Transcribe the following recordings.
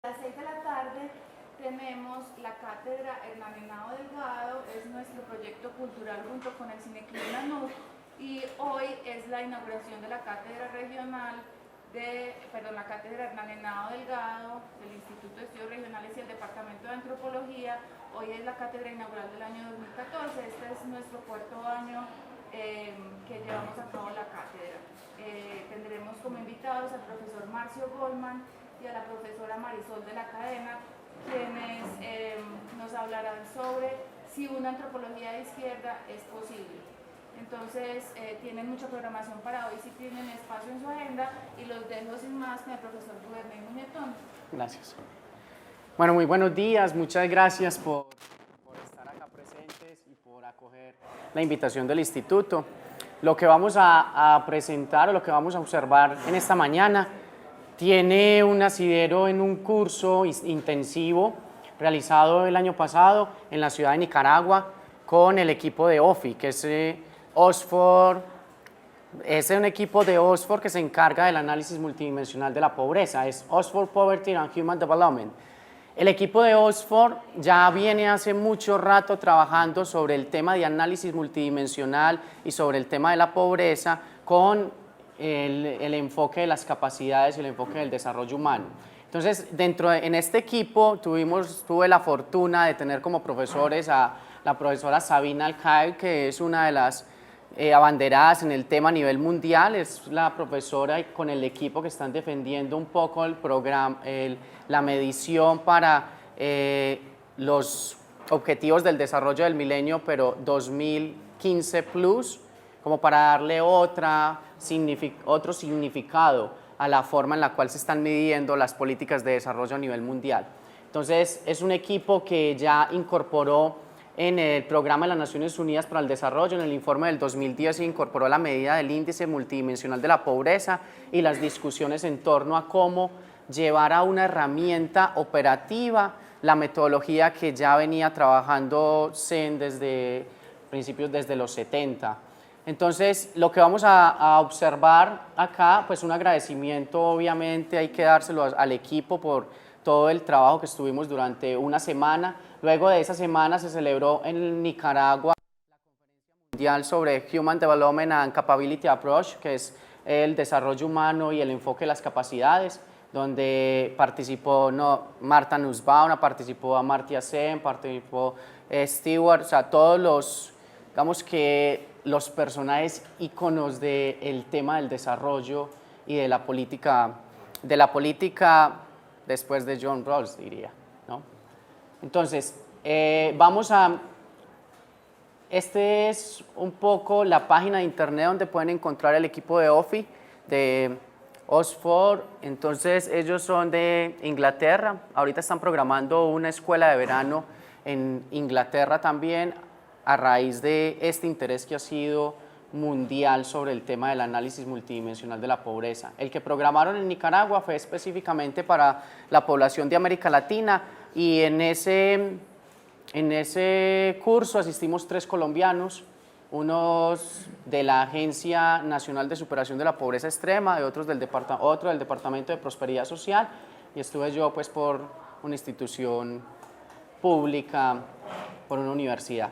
A las 6 de la tarde tenemos la cátedra Hernán Henao Delgado, es nuestro proyecto cultural junto con el Cineclub Nanú, y hoy es la inauguración de la cátedra regional la cátedra Hernán Henao Delgado del Instituto de Estudios Regionales y el Departamento de Antropología. Hoy es la cátedra inaugural del año 2014, este es nuestro cuarto año que llevamos a cabo la cátedra. Tendremos como invitados al profesor Marcio Goldman y a la profesora Marisol de la Cadena, quienes nos hablarán sobre si una antropología de izquierda es posible. Entonces, tienen mucha programación para hoy, si tienen espacio en su agenda, y los dejo sin más con el profesor Rubén Muñetón. Gracias. Bueno, muy buenos días, muchas gracias por estar acá presentes y por acoger la invitación del instituto. Lo que vamos a presentar o lo que vamos a observar en esta mañana tiene un asidero en un curso intensivo realizado el año pasado en la ciudad de Nicaragua con el equipo de OFI, que es Oxford. Es un equipo de Oxford que se encarga del análisis multidimensional de la pobreza, es Oxford Poverty and Human Development. El equipo de Oxford ya viene hace mucho rato trabajando sobre el tema de análisis multidimensional y sobre el tema de la pobreza con el enfoque de las capacidades y el enfoque del desarrollo humano. Entonces, en este equipo tuve la fortuna de tener como profesores a la profesora Sabina Alcaid, que es una de las abanderadas en el tema a nivel mundial, es la profesora con el equipo que están defendiendo un poco el programa, la medición para los objetivos del desarrollo del milenio, pero 2015 plus, como para darle otro significado a la forma en la cual se están midiendo las políticas de desarrollo a nivel mundial. Entonces, es un equipo que ya incorporó en el programa de las Naciones Unidas para el Desarrollo, en el informe del 2010, se incorporó la medida del índice multidimensional de la pobreza y las discusiones en torno a cómo llevar a una herramienta operativa la metodología que ya venía trabajando CEN desde principios, desde los 70. Entonces, lo que vamos a observar acá, pues un agradecimiento, obviamente hay que dárselo al equipo por todo el trabajo que estuvimos durante una semana. Luego de esa semana se celebró en Nicaragua la Conferencia Mundial sobre Human Development and Capability Approach, que es el desarrollo humano y el enfoque de las capacidades, donde participó Marta Nussbaum, participó Amartya Sen, participó Stewart, o sea, todos los, digamos que los personajes íconos del tema del desarrollo y de la política después de John Rawls, diría, ¿no? Entonces, este es un poco la página de internet donde pueden encontrar el equipo de OFI, de Oxford. Entonces, ellos son de Inglaterra, ahorita están programando una escuela de verano en Inglaterra también, a raíz de este interés que ha sido mundial sobre el tema del análisis multidimensional de la pobreza. El que programaron en Nicaragua fue específicamente para la población de América Latina, y en ese curso asistimos 3 colombianos, unos de la Agencia Nacional de Superación de la Pobreza Extrema, otro del Departamento de Prosperidad Social, y estuve yo pues por una institución pública, por una universidad.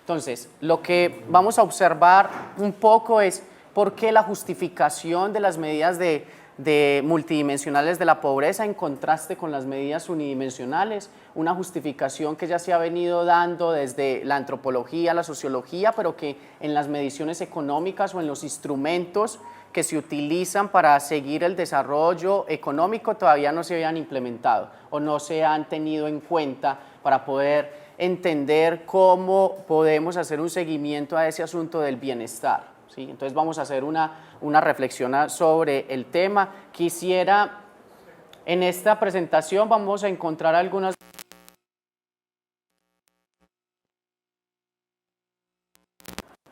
Entonces, lo que vamos a observar un poco es por qué la justificación de las medidas de multidimensionales de la pobreza en contraste con las medidas unidimensionales, una justificación que ya se ha venido dando desde la antropología, la sociología, pero que en las mediciones económicas o en los instrumentos que se utilizan para seguir el desarrollo económico todavía no se habían implementado o no se han tenido en cuenta para poder entender cómo podemos hacer un seguimiento a ese asunto del bienestar, ¿sí? Entonces vamos a hacer una reflexión sobre el tema. Quisiera, en esta presentación vamos a encontrar algunas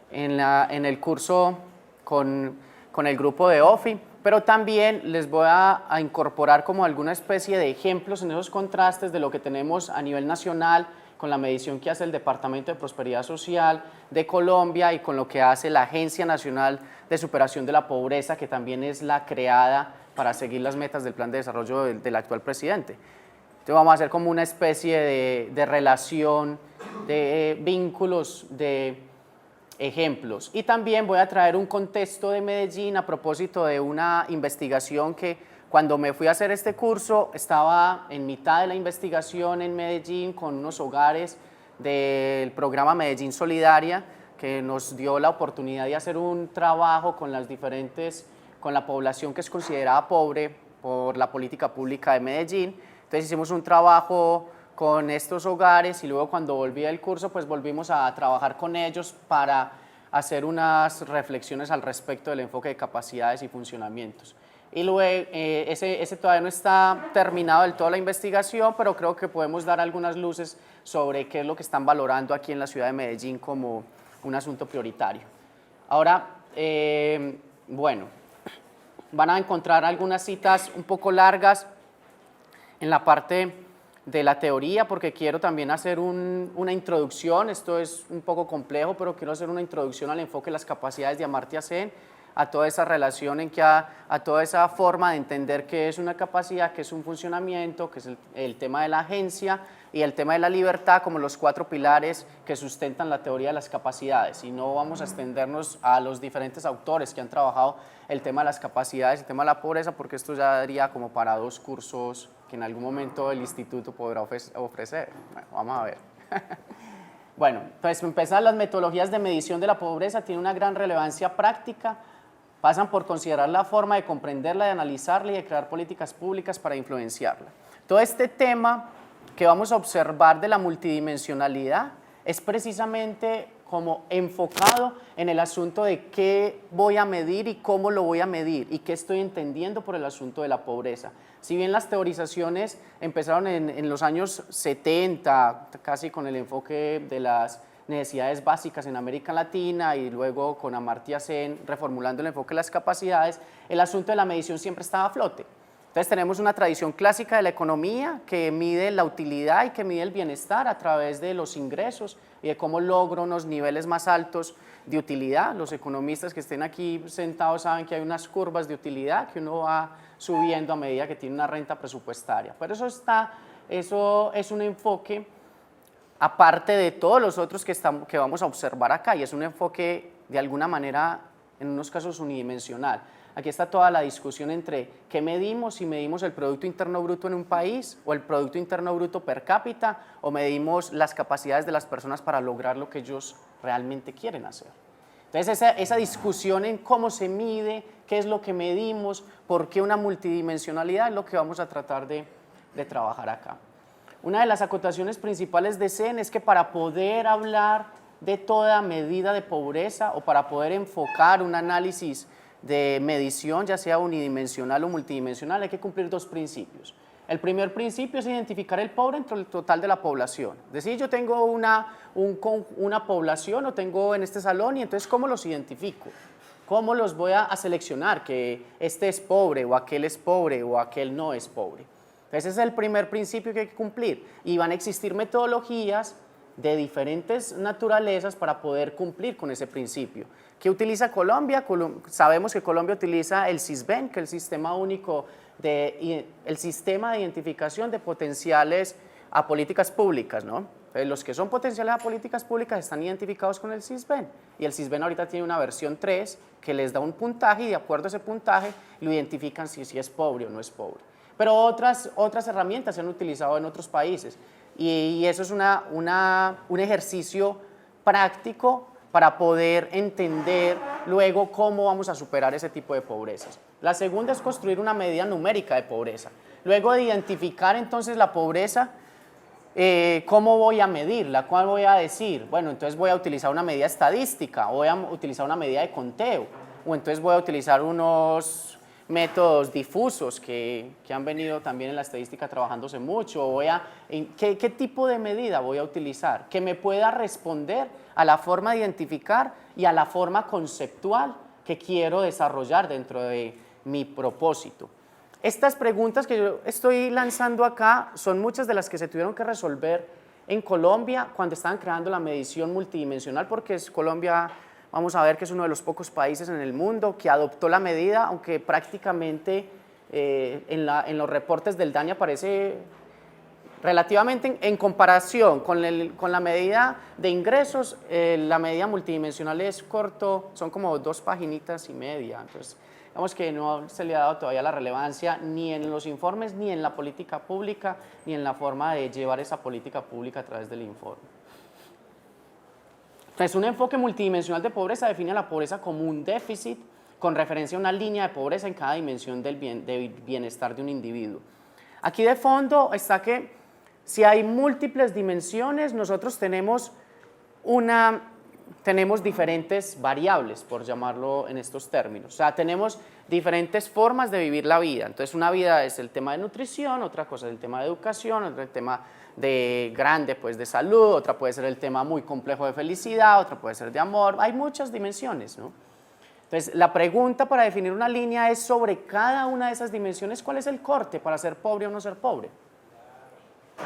en el curso con el grupo de OFI, pero también les voy a incorporar como alguna especie de ejemplos en esos contrastes de lo que tenemos a nivel nacional con la medición que hace el Departamento de Prosperidad Social de Colombia y con lo que hace la Agencia Nacional de Superación de la Pobreza, que también es la creada para seguir las metas del plan de desarrollo del actual presidente. Entonces vamos a hacer como una especie de relación, de vínculos, de ejemplos. Y también voy a traer un contexto de Medellín a propósito de una investigación que cuando me fui a hacer este curso estaba en mitad de la investigación en Medellín con unos hogares del programa Medellín Solidaria, que nos dio la oportunidad de hacer un trabajo con con la población que es considerada pobre por la política pública de Medellín. Entonces hicimos un trabajo con estos hogares y luego cuando volví del curso pues volvimos a trabajar con ellos para hacer unas reflexiones al respecto del enfoque de capacidades y funcionamientos. Y luego, ese todavía no está terminado del todo la investigación, pero creo que podemos dar algunas luces sobre qué es lo que están valorando aquí en la ciudad de Medellín como un asunto prioritario. Ahora, bueno, van a encontrar algunas citas un poco largas en la parte de la teoría, porque quiero también hacer una introducción. Esto es un poco complejo, pero quiero hacer una introducción al enfoque de las capacidades de Amartya Sen, a toda esa relación, a toda esa forma de entender qué es una capacidad, qué es un funcionamiento, qué es el tema de la agencia y el tema de la libertad como los 4 pilares que sustentan la teoría de las capacidades. Y no vamos a extendernos a los diferentes autores que han trabajado el tema de las capacidades, el tema de la pobreza, porque esto ya daría como para 2 cursos que en algún momento el instituto podrá ofrecer. Bueno, vamos a ver. Bueno, pues empezar, las metodologías de medición de la pobreza tienen una gran relevancia práctica, pasan por considerar la forma de comprenderla, de analizarla y de crear políticas públicas para influenciarla. Todo este tema que vamos a observar de la multidimensionalidad es precisamente como enfocado en el asunto de qué voy a medir y cómo lo voy a medir y qué estoy entendiendo por el asunto de la pobreza. Si bien las teorizaciones empezaron en los años 70, casi con el enfoque de las necesidades básicas en América Latina y luego con Amartya Sen reformulando el enfoque de las capacidades, el asunto de la medición siempre estaba a flote. Entonces tenemos una tradición clásica de la economía que mide la utilidad y que mide el bienestar a través de los ingresos y de cómo logro unos niveles más altos de utilidad. Los economistas que estén aquí sentados saben que hay unas curvas de utilidad que uno va subiendo a medida que tiene una renta presupuestaria. Pero eso es un enfoque aparte de todos los otros que vamos a observar acá, y es un enfoque de alguna manera en unos casos unidimensional. Aquí está toda la discusión entre qué medimos, si medimos el Producto Interno Bruto en un país o el Producto Interno Bruto per cápita o medimos las capacidades de las personas para lograr lo que ellos realmente quieren hacer. Entonces esa discusión en cómo se mide, qué es lo que medimos, por qué una multidimensionalidad es lo que vamos a tratar de trabajar acá. Una de las acotaciones principales de Sen es que para poder hablar de toda medida de pobreza o para poder enfocar un análisis de medición, ya sea unidimensional o multidimensional, hay que cumplir 2 principios. El primer principio es identificar el pobre entre el total de la población. Es decir, yo tengo una población o tengo en este salón y entonces ¿cómo los identifico? ¿Cómo los voy a seleccionar? Que este es pobre o aquel no es pobre. Ese es el primer principio que hay que cumplir y van a existir metodologías de diferentes naturalezas para poder cumplir con ese principio. ¿Qué utiliza Colombia? Sabemos que Colombia utiliza el SISBEN, que es el Sistema Único el Sistema de Identificación de Potenciales a Políticas Públicas, ¿no? Los que son potenciales a políticas públicas están identificados con el SISBEN y el SISBEN ahorita tiene una versión 3 que les da un puntaje y de acuerdo a ese puntaje lo identifican si es pobre o no es pobre. Pero otras herramientas se han utilizado en otros países y eso es un ejercicio práctico para poder entender luego cómo vamos a superar ese tipo de pobrezas. La segunda es construir una medida numérica de pobreza. Luego de identificar entonces la pobreza, ¿cómo voy a medirla? ¿Cuál voy a decir? Bueno, entonces voy a utilizar una medida estadística, o voy a utilizar una medida de conteo, o entonces voy a utilizar unos métodos difusos que han venido también en la estadística trabajándose mucho. ¿Qué tipo de medida voy a utilizar? Que me pueda responder a la forma de identificar y a la forma conceptual que quiero desarrollar dentro de mi propósito. Estas preguntas que yo estoy lanzando acá son muchas de las que se tuvieron que resolver en Colombia cuando estaban creando la medición multidimensional, porque Colombia, vamos a ver que es uno de los pocos países en el mundo que adoptó la medida, aunque prácticamente en los reportes del DANE aparece relativamente en comparación con la medida de ingresos, la medida multidimensional es corto, son como 2 paginitas y media, entonces digamos que no se le ha dado todavía la relevancia ni en los informes, ni en la política pública, ni en la forma de llevar esa política pública a través del informe. Entonces, un enfoque multidimensional de pobreza define a la pobreza como un déficit con referencia a una línea de pobreza en cada dimensión del bienestar de un individuo. Aquí de fondo está que si hay múltiples dimensiones, nosotros tenemos diferentes variables, por llamarlo en estos términos. O sea, tenemos diferentes formas de vivir la vida. Entonces, una vida es el tema de nutrición, otra cosa es el tema de educación, otro el tema pues, de salud, otra puede ser el tema muy complejo de felicidad, otra puede ser de amor. Hay muchas dimensiones, ¿no? Entonces, la pregunta para definir una línea es sobre cada una de esas dimensiones, ¿cuál es el corte para ser pobre o no ser pobre?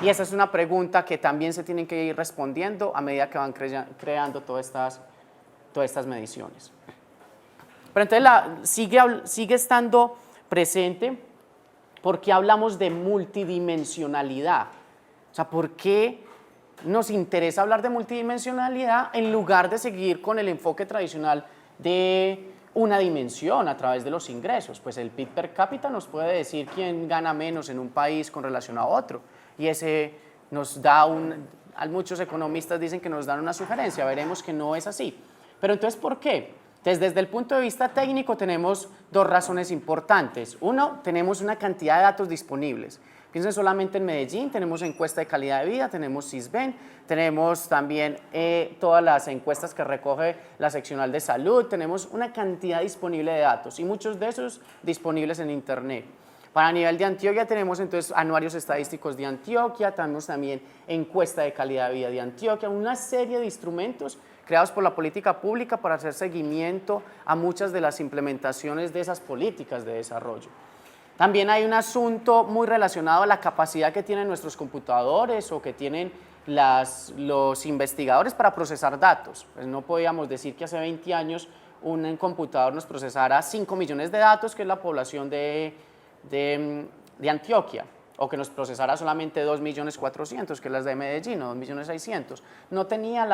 Y esa es una pregunta que también se tienen que ir respondiendo a medida que van creando todas estas mediciones. Pero entonces sigue estando presente porque hablamos de multidimensionalidad. O sea, ¿por qué nos interesa hablar de multidimensionalidad en lugar de seguir con el enfoque tradicional de una dimensión a través de los ingresos? Pues el PIB per cápita nos puede decir quién gana menos en un país con relación a otro. Y ese nos da muchos economistas dicen que nos dan una sugerencia, veremos que no es así. Pero entonces, ¿por qué? Entonces, desde el punto de vista técnico tenemos 2 razones importantes. Uno, tenemos una cantidad de datos disponibles. Piensen solamente en Medellín, tenemos encuesta de calidad de vida, tenemos Sisbén, tenemos también todas las encuestas que recoge la seccional de salud, tenemos una cantidad disponible de datos y muchos de esos disponibles en internet. Para nivel de Antioquia tenemos entonces anuarios estadísticos de Antioquia, tenemos también encuesta de calidad de vida de Antioquia, una serie de instrumentos creados por la política pública para hacer seguimiento a muchas de las implementaciones de esas políticas de desarrollo. También hay un asunto muy relacionado a la capacidad que tienen nuestros computadores o que tienen los investigadores para procesar datos. Pues no podíamos decir que hace 20 años un computador nos procesara 5 millones de datos, que es la población de Antioquia, o que nos procesara solamente 2.400.000, que es la de Medellín, o 2.600.000. No tenía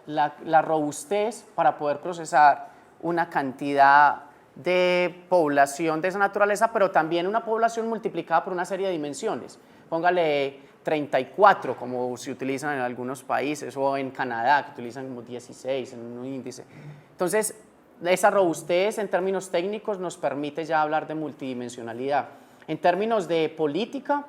la robustez para poder procesar una cantidad de población de esa naturaleza, pero también una población multiplicada por una serie de dimensiones. Póngale 34, como se utilizan en algunos países, o en Canadá, que utilizan como 16 en un índice. Entonces, esa robustez en términos técnicos nos permite ya hablar de multidimensionalidad. En términos de política,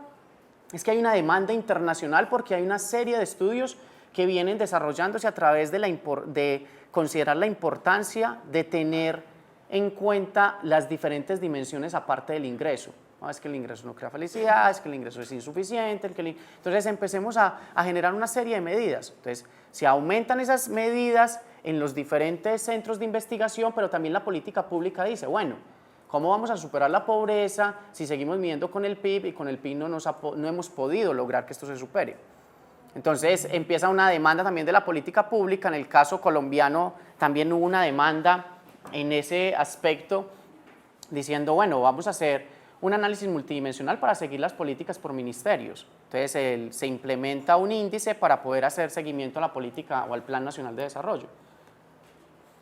es que hay una demanda internacional porque hay una serie de estudios que vienen desarrollándose a través de considerar la importancia de tener en cuenta las diferentes dimensiones aparte del ingreso. No, es que el ingreso no crea felicidad, es que el ingreso es insuficiente. Entonces empecemos a generar una serie de medidas. Entonces, se aumentan esas medidas en los diferentes centros de investigación, pero también la política pública dice, bueno, ¿cómo vamos a superar la pobreza si seguimos midiendo con el PIB y con el PIB no hemos podido lograr que esto se supere? Entonces empieza una demanda también de la política pública. En el caso colombiano también hubo una demanda en ese aspecto diciendo, bueno, vamos a hacer un análisis multidimensional para seguir las políticas por ministerios. Entonces se implementa un índice para poder hacer seguimiento a la política o al Plan Nacional de Desarrollo.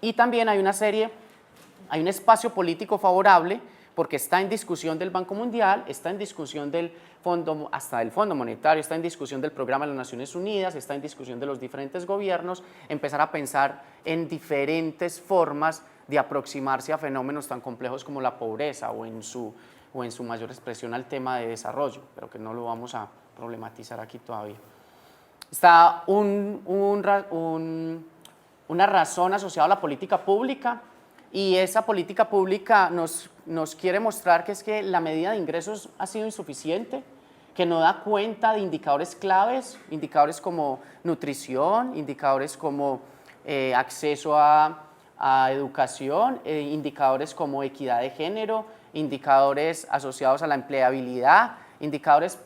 Y también hay un espacio político favorable porque está en discusión del Banco Mundial, está en discusión hasta del Fondo Monetario, está en discusión del Programa de las Naciones Unidas, está en discusión de los diferentes gobiernos, empezar a pensar en diferentes formas de aproximarse a fenómenos tan complejos como la pobreza o en su mayor expresión al tema de desarrollo, pero que no lo vamos a problematizar aquí todavía. Está una razón asociada a la política pública, y esa política pública nos quiere mostrar que es que la medida de ingresos ha sido insuficiente, que no da cuenta de indicadores claves, indicadores como nutrición, indicadores como acceso a educación, indicadores como equidad de género, indicadores asociados a la empleabilidad, indicadores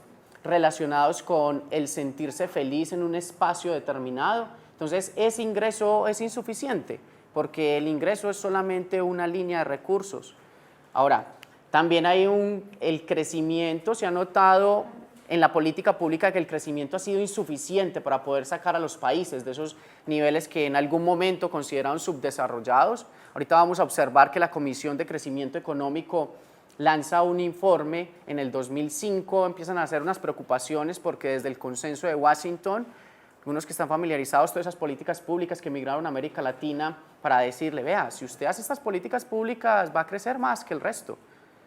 relacionados con el sentirse feliz en un espacio determinado. Entonces, ese ingreso es insuficiente, porque el ingreso es solamente una línea de recursos. Ahora, también hay el crecimiento, se ha notado en la política pública que el crecimiento ha sido insuficiente para poder sacar a los países de esos niveles que en algún momento consideraron subdesarrollados. Ahorita vamos a observar que la Comisión de Crecimiento Económico lanza un informe en el 2005, empiezan a hacer unas preocupaciones porque desde el consenso de Washington, algunos que están familiarizados, todas esas políticas públicas que migraron a América Latina, para decirle, vea, si usted hace estas políticas públicas va a crecer más que el resto.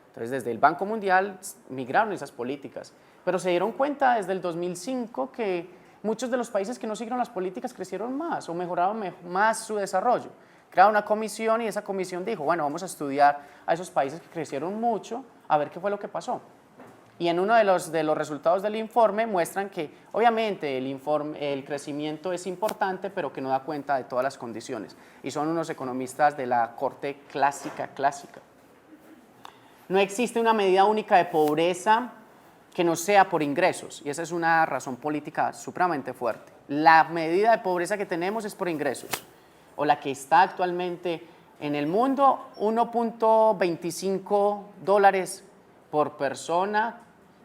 Entonces, desde el Banco Mundial migraron esas políticas, pero se dieron cuenta desde el 2005 que muchos de los países que no siguieron las políticas crecieron más o mejoraron más su desarrollo. Crearon una comisión y esa comisión dijo, bueno, vamos a estudiar a esos países que crecieron mucho, a ver qué fue lo que pasó. Y en uno de los resultados del informe muestran que, obviamente, el crecimiento es importante, pero que no da cuenta de todas las condiciones. Y son unos economistas de la corte clásica. No existe una medida única de pobreza que no sea por ingresos, y esa es una razón política supremamente fuerte. La medida de pobreza que tenemos es por ingresos, o la que está actualmente en el mundo, 1.25 dólares por persona.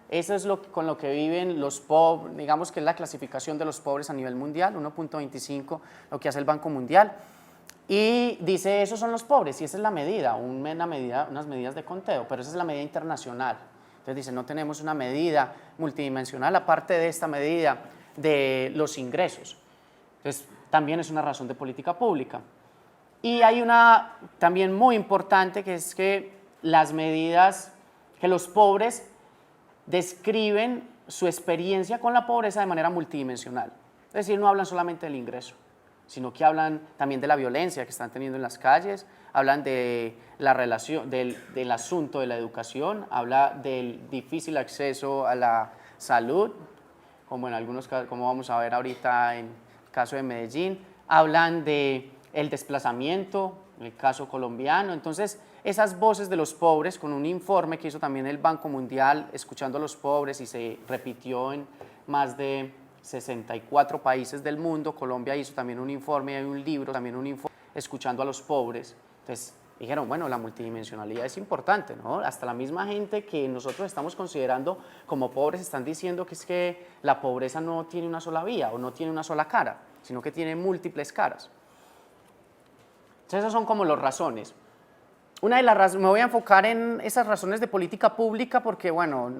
Eso es con lo que viven los pobres, digamos que es la clasificación de los pobres a nivel mundial, 1.25, lo que hace el Banco Mundial. Y dice, esos son los pobres, y esa es la medida, unas medidas de conteo, pero esa es la medida internacional. Entonces dice, no tenemos una medida multidimensional aparte de esta medida de los ingresos. Entonces, también es una razón de política pública. Y hay una también muy importante, que es que las medidas, que los pobres describen su experiencia con la pobreza de manera multidimensional. Es decir, no hablan solamente del ingreso, sino que hablan también de la violencia que están teniendo en las calles, hablan de la relación, del asunto de la educación, habla del difícil acceso a la salud, como en algunos casos, como vamos a ver ahorita en el caso de Medellín, hablan del desplazamiento, en el caso colombiano. Entonces, esas voces de los pobres, con un informe que hizo también el Banco Mundial, escuchando a los pobres, y se repitió en más de 64 países del mundo. Colombia hizo también un informe, hay un libro, también un informe, escuchando a los pobres. Entonces dijeron, bueno, la multidimensionalidad es importante, ¿no? Hasta la misma gente que nosotros estamos considerando como pobres están diciendo que es que la pobreza no tiene una sola vía o no tiene una sola cara, sino que tiene múltiples caras. Entonces esas son como las razones. Una de las razones, me voy a enfocar en esas razones de política pública porque, bueno,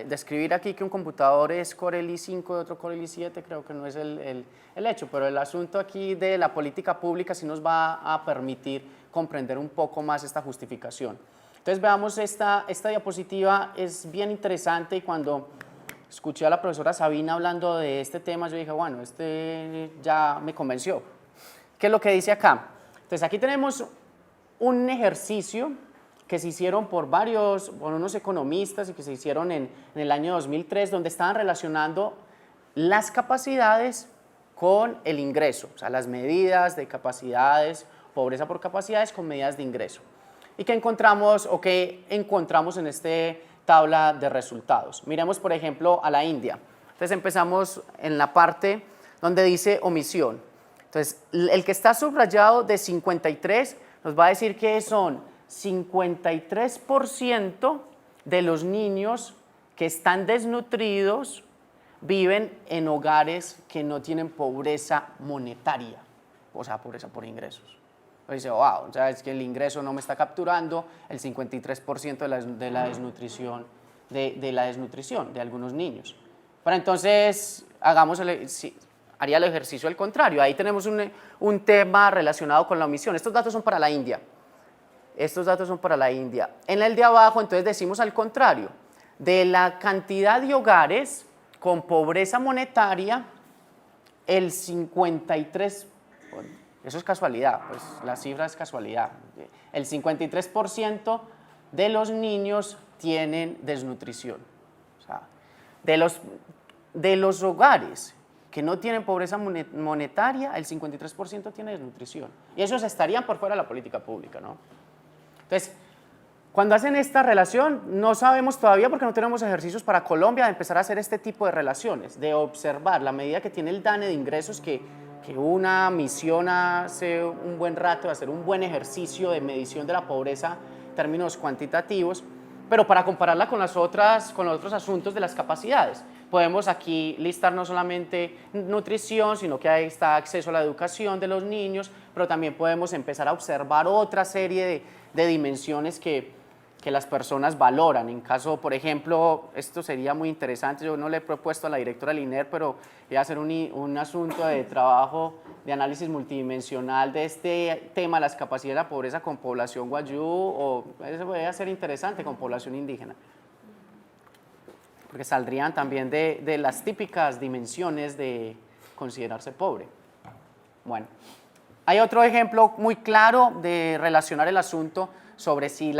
describir aquí que un computador es Core i5 y otro Core i7 creo que no es el hecho, pero el asunto aquí de la política pública sí nos va a permitir comprender un poco más esta justificación. Entonces veamos esta diapositiva, es bien interesante, y cuando escuché a la profesora Sabina hablando de este tema, yo dije, bueno, este ya me convenció. ¿Qué es lo que dice acá? Entonces aquí tenemos un ejercicio que se hicieron por unos economistas y que se hicieron en el año 2003, donde estaban relacionando las capacidades con el ingreso, o sea, las medidas de capacidades, pobreza por capacidades con medidas de ingreso. ¿Y qué encontramos en esta tabla de resultados? Miremos, por ejemplo, a la India. Entonces empezamos en la parte donde dice omisión. Entonces, el que está subrayado de 53 nos va a decir que son 53% de los niños que están desnutridos viven en hogares que no tienen pobreza monetaria, o sea, pobreza por ingresos. Dice, wow, o sea, es que el ingreso no me está capturando el 53% de la desnutrición de algunos niños. Pero entonces, haría el ejercicio al contrario. Ahí tenemos un tema relacionado con la omisión. Estos datos son para la India. En el de abajo, entonces decimos al contrario. De la cantidad de hogares con pobreza monetaria, el 53%, eso es casualidad, pues la cifra es casualidad. El 53% de los niños tienen desnutrición. O sea, de los hogares que no tienen pobreza monetaria, el 53% tiene desnutrición. Y esos estarían por fuera de la política pública, ¿no? Entonces, Cuando hacen esta relación, no sabemos todavía porque no tenemos ejercicios para Colombia de empezar a hacer este tipo de relaciones, de observar la medida que tiene el DANE de ingresos, que una misión hace un buen rato de hacer un buen ejercicio de medición de la pobreza en términos cuantitativos, pero para compararla con los otros asuntos de las capacidades. Podemos aquí listar no solamente nutrición, sino que ahí está acceso a la educación de los niños, pero también podemos empezar a observar otra serie de dimensiones que las personas valoran. En caso, por ejemplo, esto sería muy interesante, yo no le he propuesto a la directora del INER, pero voy a hacer un asunto de trabajo de análisis multidimensional de este tema, las capacidades de la pobreza con población guayú, o eso puede ser interesante con población indígena, porque saldrían también de las típicas dimensiones de considerarse pobre. Bueno, hay otro ejemplo muy claro de relacionar el asunto sobre si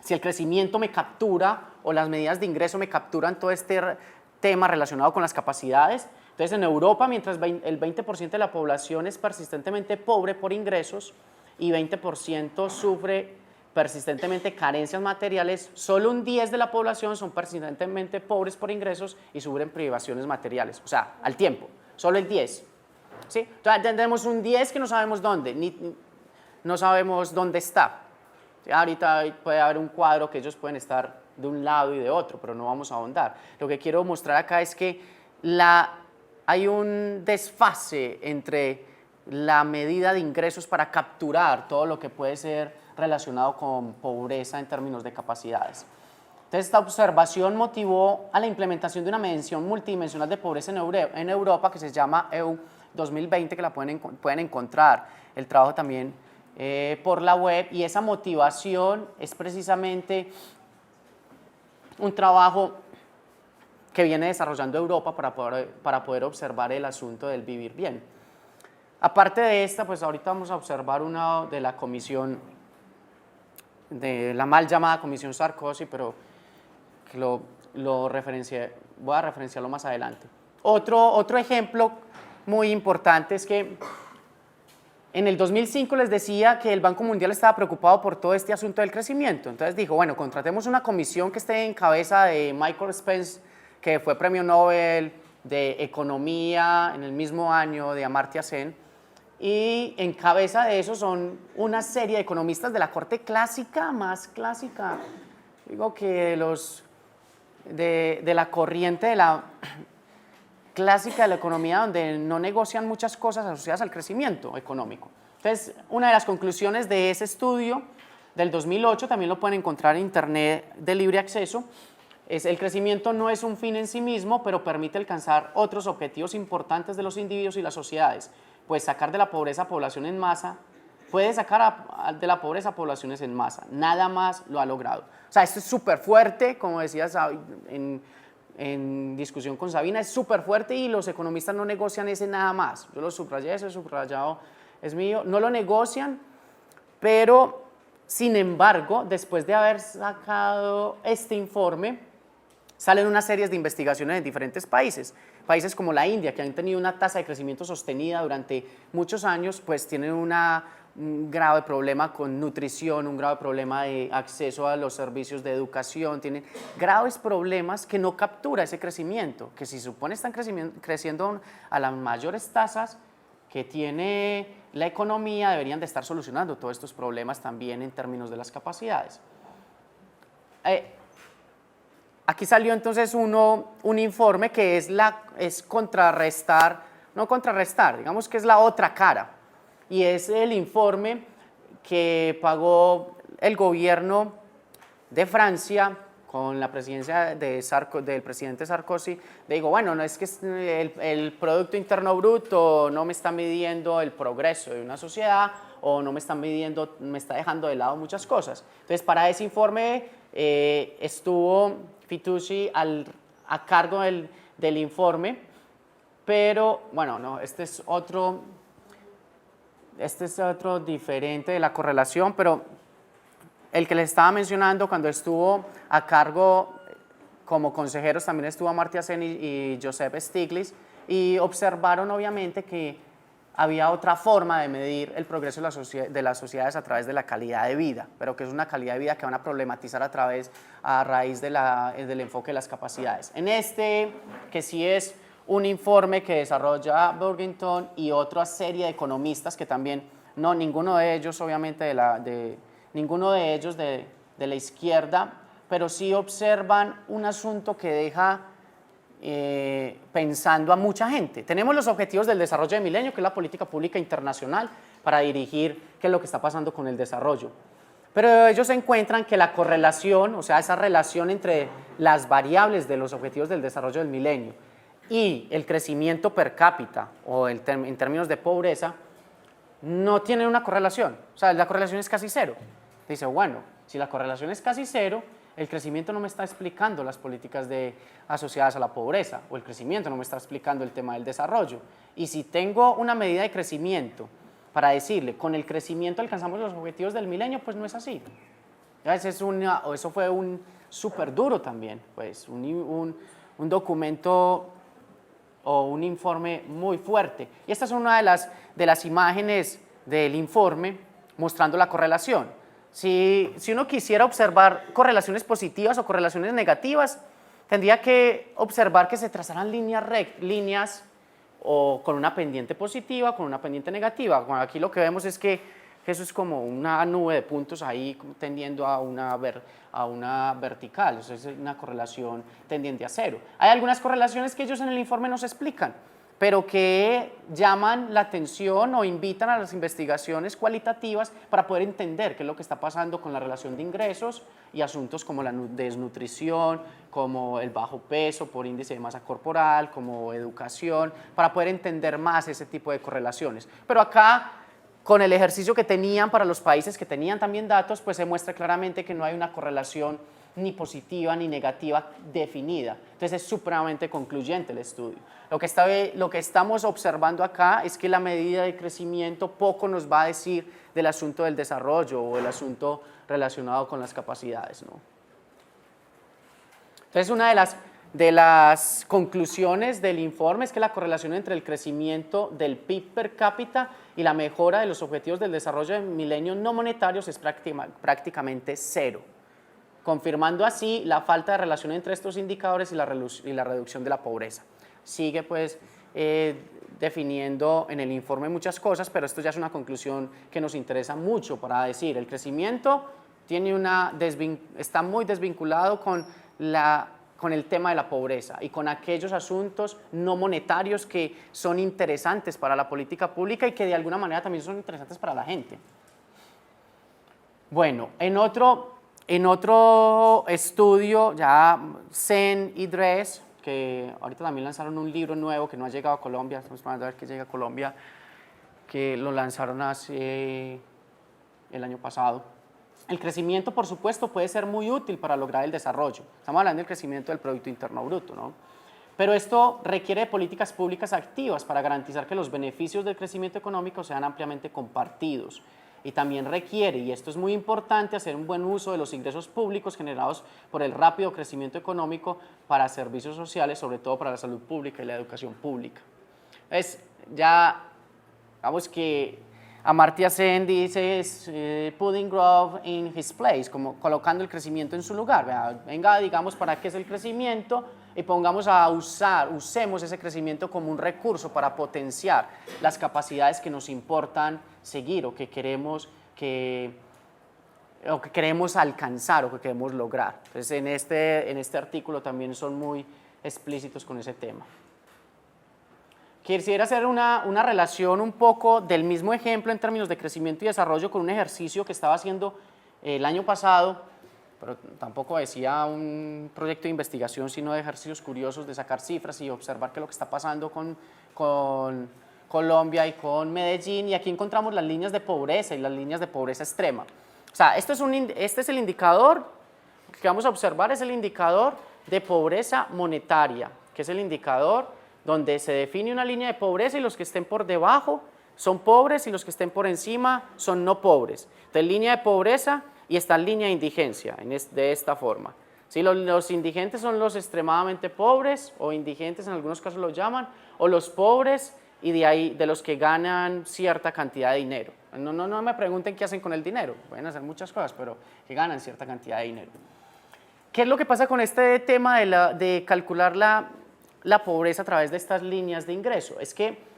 el crecimiento me captura o las medidas de ingreso me capturan todo este tema relacionado con las capacidades. Entonces, en Europa, mientras el 20% de la población es persistentemente pobre por ingresos y 20% sufre persistentemente carencias materiales, solo un 10% de la población son persistentemente pobres por ingresos y sufren privaciones materiales, o sea, al tiempo, solo el 10%. ¿Sí? Entonces, tenemos un 10% que no sabemos dónde, no sabemos dónde está. Ahorita puede haber un cuadro que ellos pueden estar de un lado y de otro, pero no vamos a ahondar. Lo que quiero mostrar acá es que hay un desfase entre la medida de ingresos para capturar todo lo que puede ser relacionado con pobreza en términos de capacidades. Entonces, esta observación motivó a la implementación de una medición multidimensional de pobreza en Europa que se llama EU 2020, que la pueden encontrar. El trabajo también por la web, y esa motivación es precisamente un trabajo que viene desarrollando Europa para poder observar el asunto del vivir bien. Aparte de esta, pues ahorita vamos a observar una de la comisión, de la mal llamada Comisión Sarkozy, pero que voy a referenciarlo más adelante. Otro ejemplo muy importante es que en el 2005 les decía que el Banco Mundial estaba preocupado por todo este asunto del crecimiento. Entonces dijo, bueno, contratemos una comisión que esté en cabeza de Michael Spence, que fue premio Nobel de Economía en el mismo año, de Amartya Sen, y en cabeza de eso son una serie de economistas de la corte clásica, más clásica, digo que de la corriente de la clásica de la economía, donde no negocian muchas cosas asociadas al crecimiento económico. Entonces, una de las conclusiones de ese estudio del 2008, también lo pueden encontrar en internet de libre acceso, es: el crecimiento no es un fin en sí mismo, pero permite alcanzar otros objetivos importantes de los individuos y las sociedades, pues sacar de la pobreza a población en masa, puede sacar de la pobreza a poblaciones en masa, nada más lo ha logrado. O sea, esto es súper fuerte, como decías en discusión con Sabina, es súper fuerte y los economistas no negocian ese nada más. Yo lo subrayé, ese subrayado es mío, no lo negocian, pero sin embargo, después de haber sacado este informe, salen unas series de investigaciones en diferentes países. Países como la India, que han tenido una tasa de crecimiento sostenida durante muchos años, pues tienen un grave problema con nutrición, un grave problema de acceso a los servicios de educación, tienen graves problemas que no captura ese crecimiento, que si se supone están creciendo a las mayores tasas que tiene la economía, deberían de estar solucionando todos estos problemas también en términos de las capacidades. Aquí salió entonces un informe que es contrarrestar, no contrarrestar, digamos que es la otra cara, y es el informe que pagó el gobierno de Francia con la presidencia del presidente Sarkozy. Digo, bueno, no es que el Producto Interno Bruto no me está midiendo el progreso de una sociedad, o no me está dejando de lado muchas cosas. Entonces, para ese informe estuvo Fitoussi a cargo del informe, pero bueno, no, este es otro diferente de la correlación, pero el que les estaba mencionando, cuando estuvo a cargo como consejeros, también estuvo Amartya Sen y Joseph Stiglitz, y observaron obviamente que había otra forma de medir el progreso de las sociedades a través de la calidad de vida, pero que es una calidad de vida que van a problematizar a raíz del enfoque de las capacidades. En este, que sí es un informe que desarrolla Burgington y otra serie de economistas que también, no, ninguno de ellos obviamente de la izquierda, pero sí observan un asunto que deja pensando a mucha gente. Tenemos los objetivos del desarrollo de milenio, que es la política pública internacional para dirigir qué es lo que está pasando con el desarrollo. Pero ellos encuentran que la correlación, o sea, esa relación entre las variables de los objetivos del desarrollo del milenio y el crecimiento per cápita o en términos de pobreza, no tienen una correlación. O sea, la correlación es casi cero. Dice, bueno, si la correlación es casi cero, el crecimiento no me está explicando las políticas asociadas a la pobreza, o el crecimiento no me está explicando el tema del desarrollo. Y si tengo una medida de crecimiento para decirle, con el crecimiento alcanzamos los objetivos del milenio, pues no es así. Eso fue un súper duro también, pues un documento o un informe muy fuerte. Y esta es una de las imágenes del informe mostrando la correlación. Si uno quisiera observar correlaciones positivas o correlaciones negativas, tendría que observar que se trazaran líneas o con una pendiente positiva, con una pendiente negativa. Bueno, aquí lo que vemos es que eso es como una nube de puntos ahí tendiendo a una vertical, eso es una correlación tendiente a cero. Hay algunas correlaciones que ellos en el informe nos explican, pero que llaman la atención o invitan a las investigaciones cualitativas para poder entender qué es lo que está pasando con la relación de ingresos y asuntos como la desnutrición, como el bajo peso por índice de masa corporal, como educación, para poder entender más ese tipo de correlaciones. Pero acá, con el ejercicio que tenían para los países que tenían también datos, pues se muestra claramente que no hay una correlación ni positiva ni negativa definida. Entonces es supremamente concluyente el estudio. Lo que estamos observando acá es que la medida de crecimiento poco nos va a decir del asunto del desarrollo o el asunto relacionado con las capacidades, ¿no? Entonces una de las conclusiones del informe es que la correlación entre el crecimiento del PIB per cápita y la mejora de los objetivos del desarrollo de milenio no monetarios es prácticamente cero, confirmando así la falta de relación entre estos indicadores y la reducción de la pobreza. Sigue pues definiendo en el informe muchas cosas, pero esto ya es una conclusión que nos interesa mucho para decir, el crecimiento está muy desvinculado con el tema de la pobreza y con aquellos asuntos no monetarios que son interesantes para la política pública y que de alguna manera también son interesantes para la gente. Bueno, en otro estudio, ya Sen y Dress, que ahorita también lanzaron un libro nuevo que no ha llegado a Colombia, estamos esperando a ver que llegue a Colombia, que lo lanzaron el año pasado. El crecimiento, por supuesto, puede ser muy útil para lograr el desarrollo. Estamos hablando del crecimiento del Producto Interno Bruto, ¿no? Pero esto requiere de políticas públicas activas para garantizar que los beneficios del crecimiento económico sean ampliamente compartidos. Y también requiere, y esto es muy importante, hacer un buen uso de los ingresos públicos generados por el rápido crecimiento económico para servicios sociales, sobre todo para la salud pública y la educación pública. Entonces, ya, vamos que Amartya Sen dice, putting growth in his place, como colocando el crecimiento en su lugar. Venga, digamos, ¿para qué es el crecimiento? Y usemos ese crecimiento como un recurso para potenciar las capacidades que nos importan seguir o que queremos alcanzar o que queremos lograr. Entonces, en este artículo también son muy explícitos con ese tema. Quisiera hacer una relación un poco del mismo ejemplo en términos de crecimiento y desarrollo con un ejercicio que estaba haciendo el año pasado, pero tampoco decía un proyecto de investigación, sino de ejercicios curiosos de sacar cifras y observar qué es lo que está pasando con Colombia y con Medellín, y aquí encontramos las líneas de pobreza y las líneas de pobreza extrema. O sea, este es el indicador que vamos a observar, es el indicador de pobreza monetaria, que es el indicador donde se define una línea de pobreza y los que estén por debajo son pobres y los que estén por encima son no pobres. Entonces, línea de pobreza y está en línea de indigencia, de esta forma. ¿Sí? Los indigentes son los extremadamente pobres, o indigentes en algunos casos lo llaman, o los pobres y de ahí de los que ganan cierta cantidad de dinero. No me pregunten qué hacen con el dinero, pueden hacer muchas cosas, pero que ganan cierta cantidad de dinero. ¿Qué es lo que pasa con este tema de calcular la pobreza a través de estas líneas de ingreso? Es que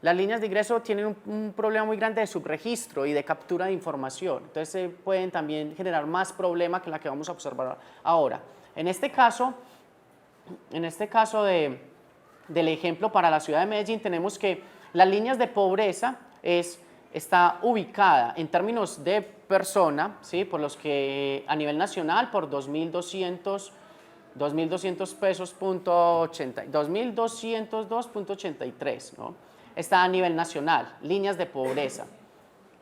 las líneas de ingreso tienen un problema muy grande de subregistro y de captura de información, entonces pueden también generar más problema que la que vamos a observar ahora. En este caso del ejemplo para la ciudad de Medellín, tenemos que las líneas de pobreza está ubicada en términos de persona, ¿sí? Por los que a nivel nacional por 2.200 pesos, 2.202.83, ¿no? Está a nivel nacional, líneas de pobreza.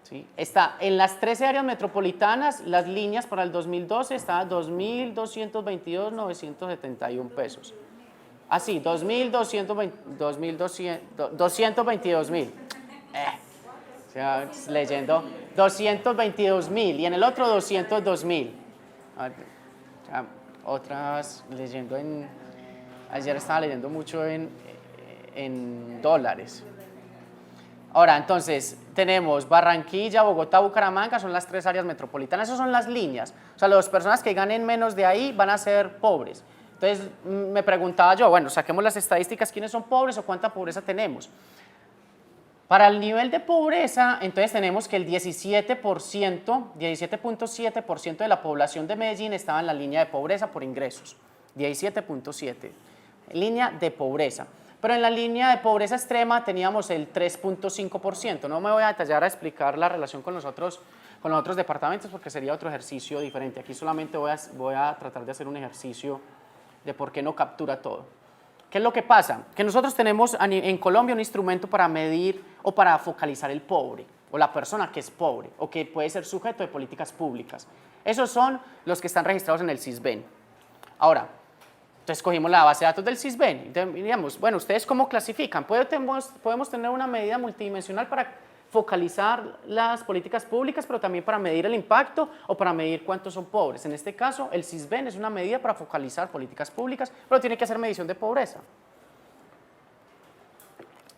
¿Sí? Está en las 13 áreas metropolitanas, las líneas para el 2012 está a 2.222.971 pesos. Así, 222.000. O sea, leyendo 222.000 y en el otro 202.000. Otras leyendo ayer estaba leyendo mucho en dólares. Ahora, entonces, tenemos Barranquilla, Bogotá, Bucaramanga, son las 3 áreas metropolitanas, esas son las líneas. O sea, las personas que ganen menos de ahí van a ser pobres. Entonces, me preguntaba yo, bueno, saquemos las estadísticas, ¿quiénes son pobres o cuánta pobreza tenemos? Para el nivel de pobreza, entonces tenemos que el 17.7% de la población de Medellín estaba en la línea de pobreza por ingresos. 17.7%, línea de pobreza. Pero en la línea de pobreza extrema teníamos el 3.5%. No me voy a detallar a explicar la relación con los otros departamentos porque sería otro ejercicio diferente. Aquí solamente voy a tratar de hacer un ejercicio de por qué no captura todo. ¿Qué es lo que pasa? Que nosotros tenemos en Colombia un instrumento para medir o para focalizar el pobre o la persona que es pobre o que puede ser sujeto de políticas públicas. Esos son los que están registrados en el SISBEN. Ahora, entonces cogimos la base de datos del SISBEN y digamos, bueno, ¿ustedes cómo clasifican? Podemos tener una medida multidimensional para focalizar las políticas públicas, pero también para medir el impacto o para medir cuántos son pobres. En este caso, el SISBEN es una medida para focalizar políticas públicas, pero tiene que hacer medición de pobreza.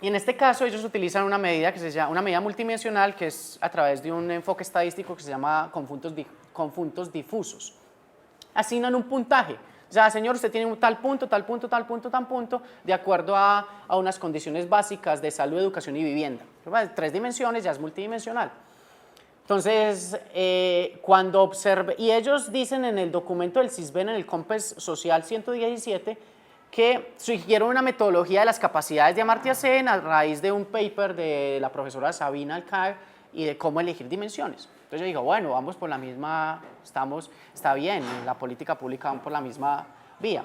Y en este caso, ellos utilizan una medida multidimensional que es a través de un enfoque estadístico que se llama conjuntos difusos. Asignan un puntaje. O sea, señor, usted tiene un tal punto, de acuerdo a unas condiciones básicas de salud, educación y vivienda. 3 dimensiones, ya es multidimensional. Entonces, cuando observe, y ellos dicen en el documento del SISBEN, en el COMPES Social 117, que sugirieron una metodología de las capacidades de Amartya Sen a raíz de un paper de la profesora Sabina Alcaer y de cómo elegir dimensiones. Entonces yo digo, bueno, vamos por la misma, está bien, la política pública van por la misma vía.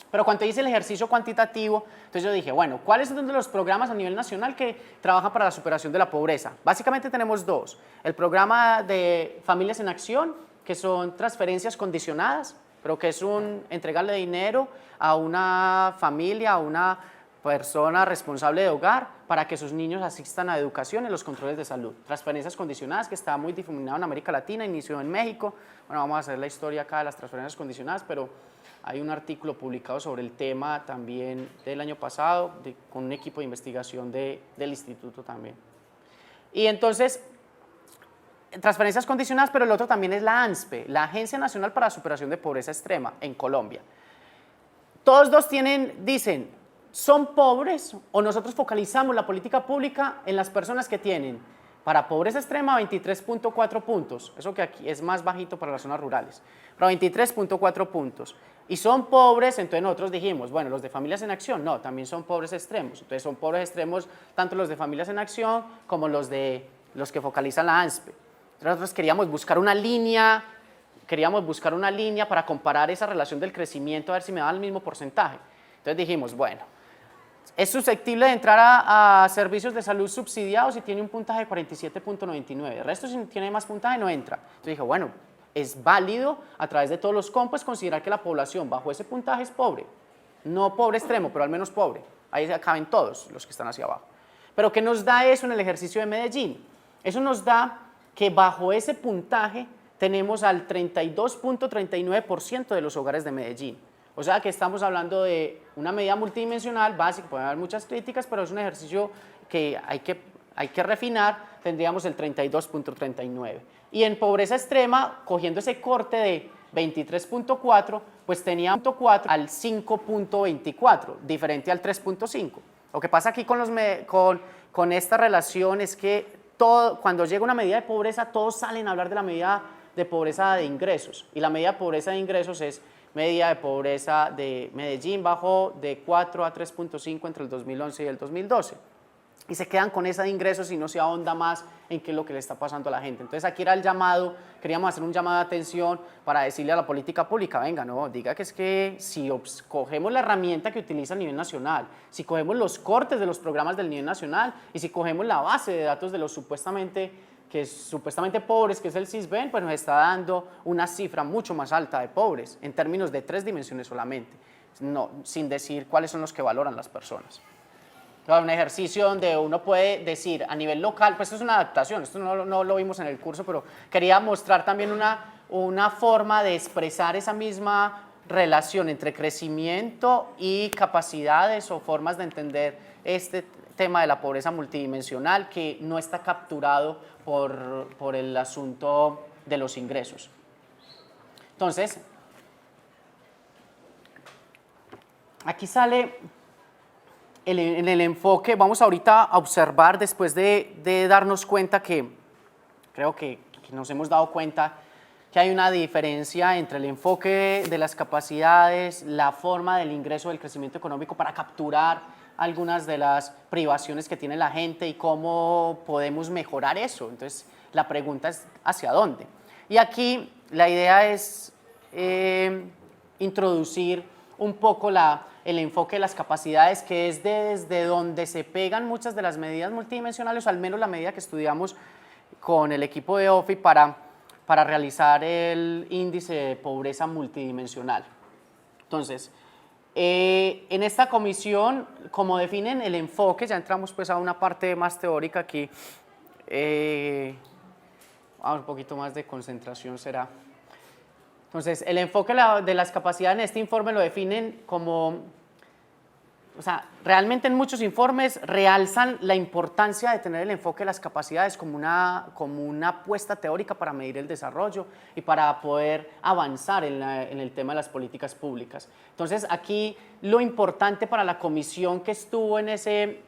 Pero cuando hice el ejercicio cuantitativo, entonces yo dije, bueno, ¿cuáles son los programas a nivel nacional que trabajan para la superación de la pobreza? Básicamente tenemos 2. El programa de Familias en Acción, que son transferencias condicionadas, pero que es entregarle dinero a una familia, a una persona responsable de hogar para que sus niños asistan a educación y los controles de salud. Transferencias condicionadas, que está muy difuminado en América Latina, inició en México. Bueno, vamos a hacer la historia acá de las transferencias condicionadas, pero hay un artículo publicado sobre el tema también del año pasado con un equipo de investigación del instituto también. Y entonces, transferencias condicionadas, pero el otro también es la ANSPE, la Agencia Nacional para la Superación de Pobreza Extrema en Colombia. Todos dos dicen, ¿son pobres o nosotros focalizamos la política pública en las personas que tienen para pobreza extrema 23.4 puntos? Eso que aquí es más bajito para las zonas rurales, pero 23.4 puntos. Y son pobres, entonces nosotros dijimos, bueno, los de Familias en Acción, no, también son pobres extremos. Entonces son pobres extremos tanto los de Familias en Acción como los que focalizan la ANSPE. Nosotros queríamos buscar una línea para comparar esa relación del crecimiento, a ver si me daban el mismo porcentaje. Entonces dijimos, bueno, es susceptible de entrar a servicios de salud subsidiados si tiene un puntaje de 47.99. El resto, si tiene más puntaje, no entra. Entonces dije, bueno, es válido a través de todos los COMPES considerar que la población bajo ese puntaje es pobre. No pobre extremo, pero al menos pobre. Ahí caben todos los que están hacia abajo. Pero ¿qué nos da eso en el ejercicio de Medellín? Eso nos da que bajo ese puntaje tenemos al 32.39% de los hogares de Medellín. O sea que estamos hablando de una medida multidimensional básica, pueden haber muchas críticas, pero es un ejercicio que hay que refinar, tendríamos el 32.39. Y en pobreza extrema, cogiendo ese corte de 23.4, pues tenía 0.4 al 5.24, diferente al 3.5. Lo que pasa aquí con esta relación es que cuando llega una medida de pobreza, todos salen a hablar de la medida de pobreza de ingresos. Y la medida de pobreza de ingresos es medida de pobreza de Medellín, bajó de 4 a 3.5 entre el 2011 y el 2012. Y se quedan con esa de ingresos y no se ahonda más en qué es lo que le está pasando a la gente. Entonces aquí era el llamado, queríamos hacer un llamado de atención para decirle a la política pública, venga, no, diga que es que si cogemos la herramienta que utiliza a nivel nacional, si cogemos los cortes de los programas del nivel nacional y si cogemos la base de datos de los supuestamente pobres, que es el CISBEN, pues nos está dando una cifra mucho más alta de pobres, en términos de 3 dimensiones solamente, no, sin decir cuáles son los que valoran las personas. Un ejercicio donde uno puede decir a nivel local, pues esto es una adaptación, esto no lo vimos en el curso, pero quería mostrar también una forma de expresar esa misma relación entre crecimiento y capacidades o formas de entender este tema de la pobreza multidimensional que no está capturado por el asunto de los ingresos. Entonces, aquí sale en el enfoque, vamos ahorita a observar después de darnos cuenta que, creo que nos hemos dado cuenta que hay una diferencia entre el enfoque de las capacidades, la forma del ingreso del crecimiento económico para capturar algunas de las privaciones que tiene la gente y cómo podemos mejorar eso. Entonces, la pregunta es ¿hacia dónde? Y aquí la idea es introducir un poco el enfoque de las capacidades, que es desde donde se pegan muchas de las medidas multidimensionales, o al menos la medida que estudiamos con el equipo de OFI para realizar el índice de pobreza multidimensional. Entonces, en esta comisión, como definen el enfoque, ya entramos pues a una parte más teórica aquí, vamos un poquito más de concentración será. Entonces, el enfoque de las capacidades en este informe lo definen como, o sea, realmente en muchos informes realzan la importancia de tener el enfoque de las capacidades como una apuesta teórica para medir el desarrollo y para poder avanzar en el tema de las políticas públicas. Entonces, aquí lo importante para la comisión que estuvo en ese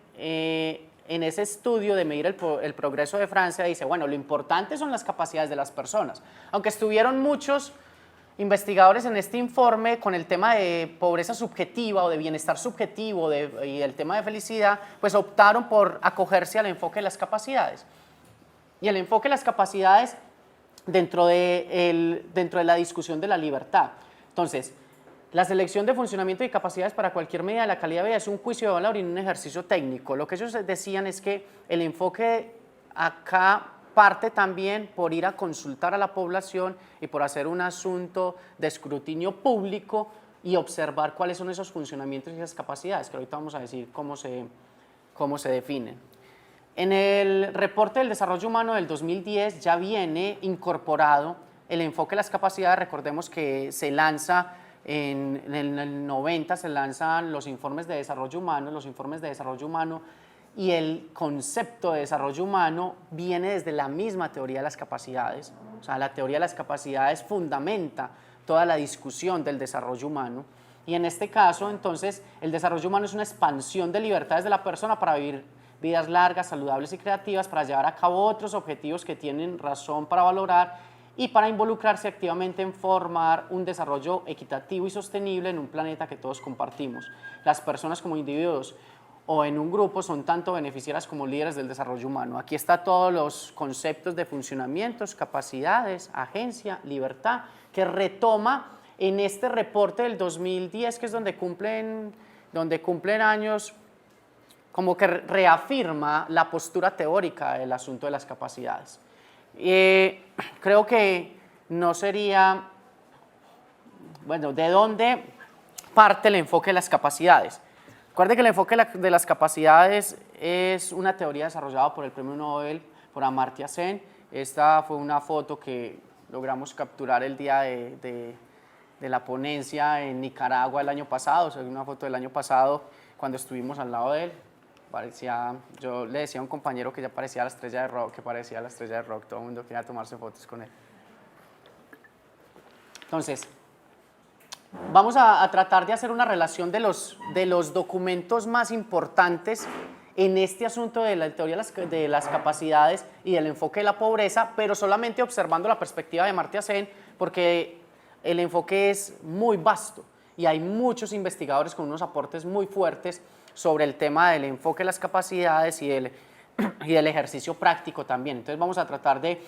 estudio de medir el progreso de Francia, dice, bueno, lo importante son las capacidades de las personas. Aunque estuvieron muchos investigadores en este informe con el tema de pobreza subjetiva o de bienestar subjetivo y el tema de felicidad, pues optaron por acogerse al enfoque de las capacidades. Y el enfoque de las capacidades dentro de la discusión de la libertad. Entonces, la selección de funcionamiento y capacidades para cualquier medida de la calidad de vida es un juicio de valor y un ejercicio técnico. Lo que ellos decían es que el enfoque acá parte también por ir a consultar a la población y por hacer un asunto de escrutinio público y observar cuáles son esos funcionamientos y esas capacidades, que ahorita vamos a decir cómo se definen. En el reporte del desarrollo humano del 2010 ya viene incorporado el enfoque de las capacidades. Recordemos que se lanza en el 90, se lanzan los informes de desarrollo humano, y el concepto de desarrollo humano viene desde la misma teoría de las capacidades. O sea, la teoría de las capacidades fundamenta toda la discusión del desarrollo humano. Y en este caso, entonces, el desarrollo humano es una expansión de libertades de la persona para vivir vidas largas, saludables y creativas, para llevar a cabo otros objetivos que tienen razón para valorar y para involucrarse activamente en formar un desarrollo equitativo y sostenible en un planeta que todos compartimos. Las personas como individuos o en un grupo son tanto beneficiarias como líderes del desarrollo humano. Aquí está todos los conceptos de funcionamientos, capacidades, agencia, libertad, que retoma en este reporte del 2010, que es donde cumplen años, como que reafirma la postura teórica del asunto de las capacidades. Creo que no sería, bueno, ¿de dónde parte el enfoque de las capacidades? Recuerde que el enfoque de las capacidades es una teoría desarrollada por el premio Nobel, por Amartya Sen. Esta fue una foto que logramos capturar el día de la ponencia en Nicaragua el año pasado, o sea, una foto del año pasado cuando estuvimos al lado de él. yo le decía a un compañero que ya parecía la estrella de rock, que parecía la estrella de rock, todo el mundo quería tomarse fotos con él. Entonces, vamos a tratar de hacer una relación de los documentos más importantes en este asunto de la teoría de las capacidades y del enfoque de la pobreza, pero solamente observando la perspectiva de Amartya Sen, porque el enfoque es muy vasto y hay muchos investigadores con unos aportes muy fuertes sobre el tema del enfoque de las capacidades y del ejercicio práctico también. Entonces vamos a tratar de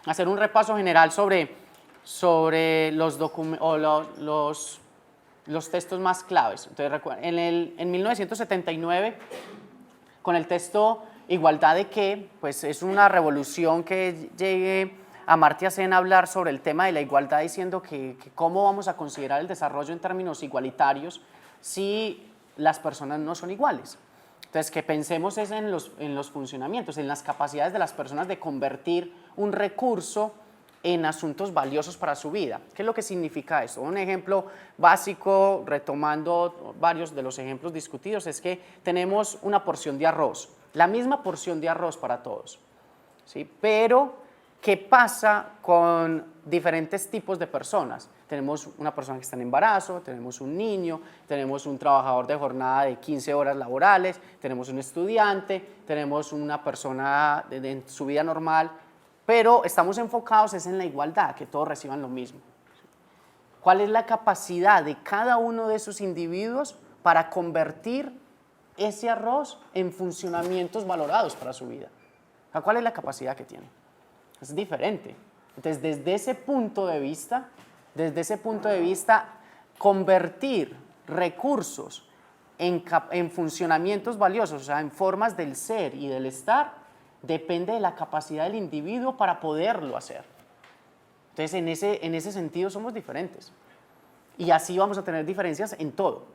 hacer un repaso general sobre los textos más claves. Entonces, en 1979, con el texto Igualdad de qué, pues es una revolución que llegue a Amartya Sen a hablar sobre el tema de la igualdad, diciendo que cómo vamos a considerar el desarrollo en términos igualitarios si las personas no son iguales. Entonces, que pensemos es en los funcionamientos, en las capacidades de las personas de convertir un recurso en asuntos valiosos para su vida. ¿Qué es lo que significa eso? Un ejemplo básico, retomando varios de los ejemplos discutidos, es que tenemos una porción de arroz, la misma porción de arroz para todos, ¿sí? Pero, ¿qué pasa con diferentes tipos de personas? Tenemos una persona que está en embarazo, tenemos un niño, tenemos un trabajador de jornada de 15 horas laborales, tenemos un estudiante, tenemos una persona en su vida normal, pero estamos enfocados en la igualdad, que todos reciban lo mismo. ¿Cuál es la capacidad de cada uno de esos individuos para convertir ese arroz en funcionamientos valorados para su vida? ¿Cuál es la capacidad que tiene? Es diferente. Entonces, desde ese punto de vista, convertir recursos en funcionamientos valiosos, o sea, en formas del ser y del estar, depende de la capacidad del individuo para poderlo hacer. Entonces, en ese sentido somos diferentes. Y así vamos a tener diferencias en todo.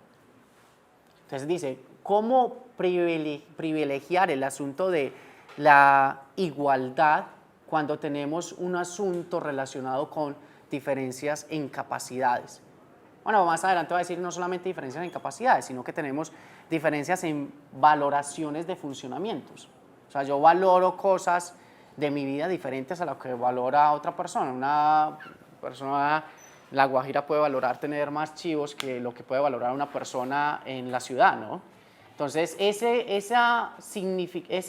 Entonces dice, ¿cómo privilegiar el asunto de la igualdad cuando tenemos un asunto relacionado con diferencias en capacidades? Bueno, más adelante va a decir no solamente diferencias en capacidades, sino que tenemos diferencias en valoraciones de funcionamientos. O sea, yo valoro cosas de mi vida diferentes a lo que valora otra persona. Una persona en La Guajira puede valorar tener más chivos que lo que puede valorar una persona en la ciudad, ¿no? Entonces, ese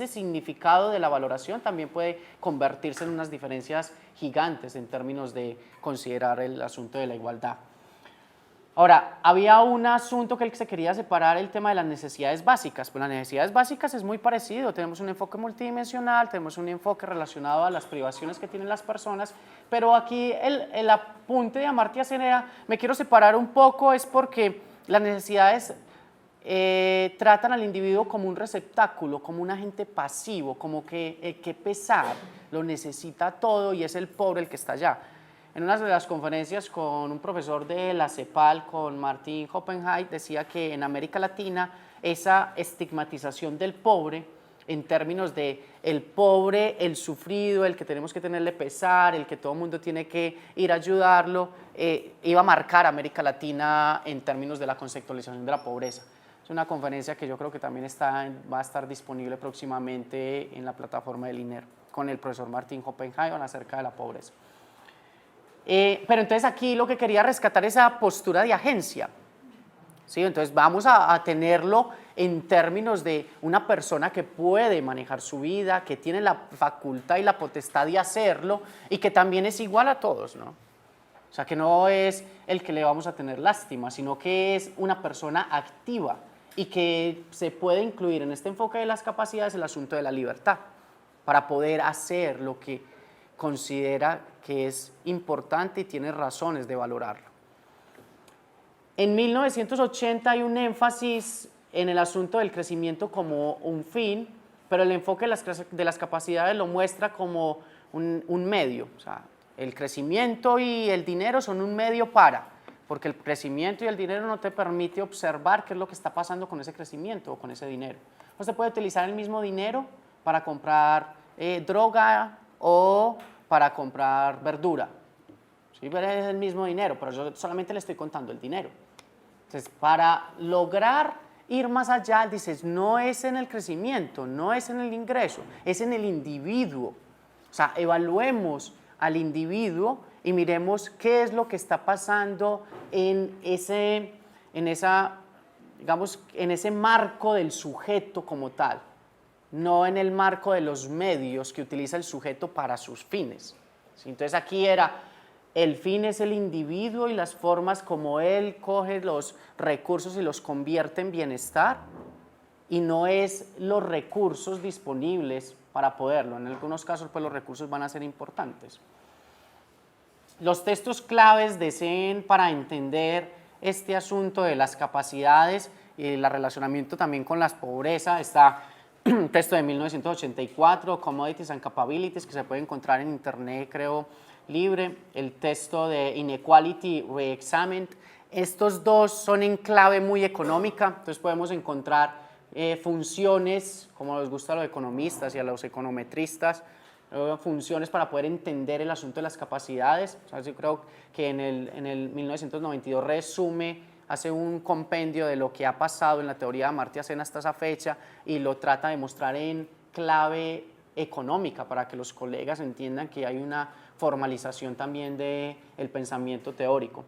significado de la valoración también puede convertirse en unas diferencias gigantes en términos de considerar el asunto de la igualdad. Ahora, había un asunto que él se quería separar, el tema de las necesidades básicas. Pues las necesidades básicas es muy parecido, tenemos un enfoque multidimensional, tenemos un enfoque relacionado a las privaciones que tienen las personas, pero aquí el apunte de Amartya Sen era, me quiero separar un poco, es porque las necesidades tratan al individuo como un receptáculo, como un agente pasivo, como que pesar, lo necesita todo y es el pobre el que está allá. En una de las conferencias con un profesor de la CEPAL, con Martin Hoppenheim, decía que en América Latina esa estigmatización del pobre, en términos de el pobre, el sufrido, el que tenemos que tenerle pesar, el que todo el mundo tiene que ir a ayudarlo, iba a marcar a América Latina en términos de la conceptualización de la pobreza. Es una conferencia que yo creo que también va a estar disponible próximamente en la plataforma del INER, con el profesor Martin Hoppenheim acerca de la pobreza. Pero entonces aquí lo que quería rescatar es esa postura de agencia, ¿sí? Entonces vamos a tenerlo en términos de una persona que puede manejar su vida, que tiene la facultad y la potestad de hacerlo y que también es igual a todos, ¿no? O sea, que no es el que le vamos a tener lástima, sino que es una persona activa y que se puede incluir en este enfoque de las capacidades el asunto de la libertad para poder hacer lo que considera que es importante y tiene razones de valorarlo. En 1980 hay un énfasis en el asunto del crecimiento como un fin, pero el enfoque de las capacidades lo muestra como un medio. O sea, el crecimiento y el dinero son un medio porque el crecimiento y el dinero no te permite observar qué es lo que está pasando con ese crecimiento o con ese dinero. Usted puede utilizar el mismo dinero para comprar droga o para comprar verdura. ¿Sí? Pero es el mismo dinero, pero yo solamente le estoy contando el dinero. Entonces, para lograr ir más allá, dices, no es en el crecimiento, no es en el ingreso, es en el individuo. O sea, evaluemos al individuo y miremos qué es lo que está pasando en ese marco del sujeto como tal, no en el marco de los medios que utiliza el sujeto para sus fines. ¿Sí? Entonces aquí el fin es el individuo y las formas como él coge los recursos y los convierte en bienestar, y no es los recursos disponibles para poderlo. En algunos casos pues los recursos van a ser importantes. Los textos claves para entender este asunto de las capacidades y el relacionamiento también con la pobreza está un texto de 1984, Commodities and Capabilities, que se puede encontrar en internet, creo, libre, el texto de Inequality Reexamined. Estos dos son en clave muy económica, entonces podemos encontrar funciones, como les gusta a los economistas y a los econometristas, funciones para poder entender el asunto de las capacidades. O sea, yo creo que en el 1992 hace un compendio de lo que ha pasado en la teoría de Amartya Sen hasta esa fecha y lo trata de mostrar en clave económica para que los colegas entiendan que hay una formalización también del pensamiento teórico.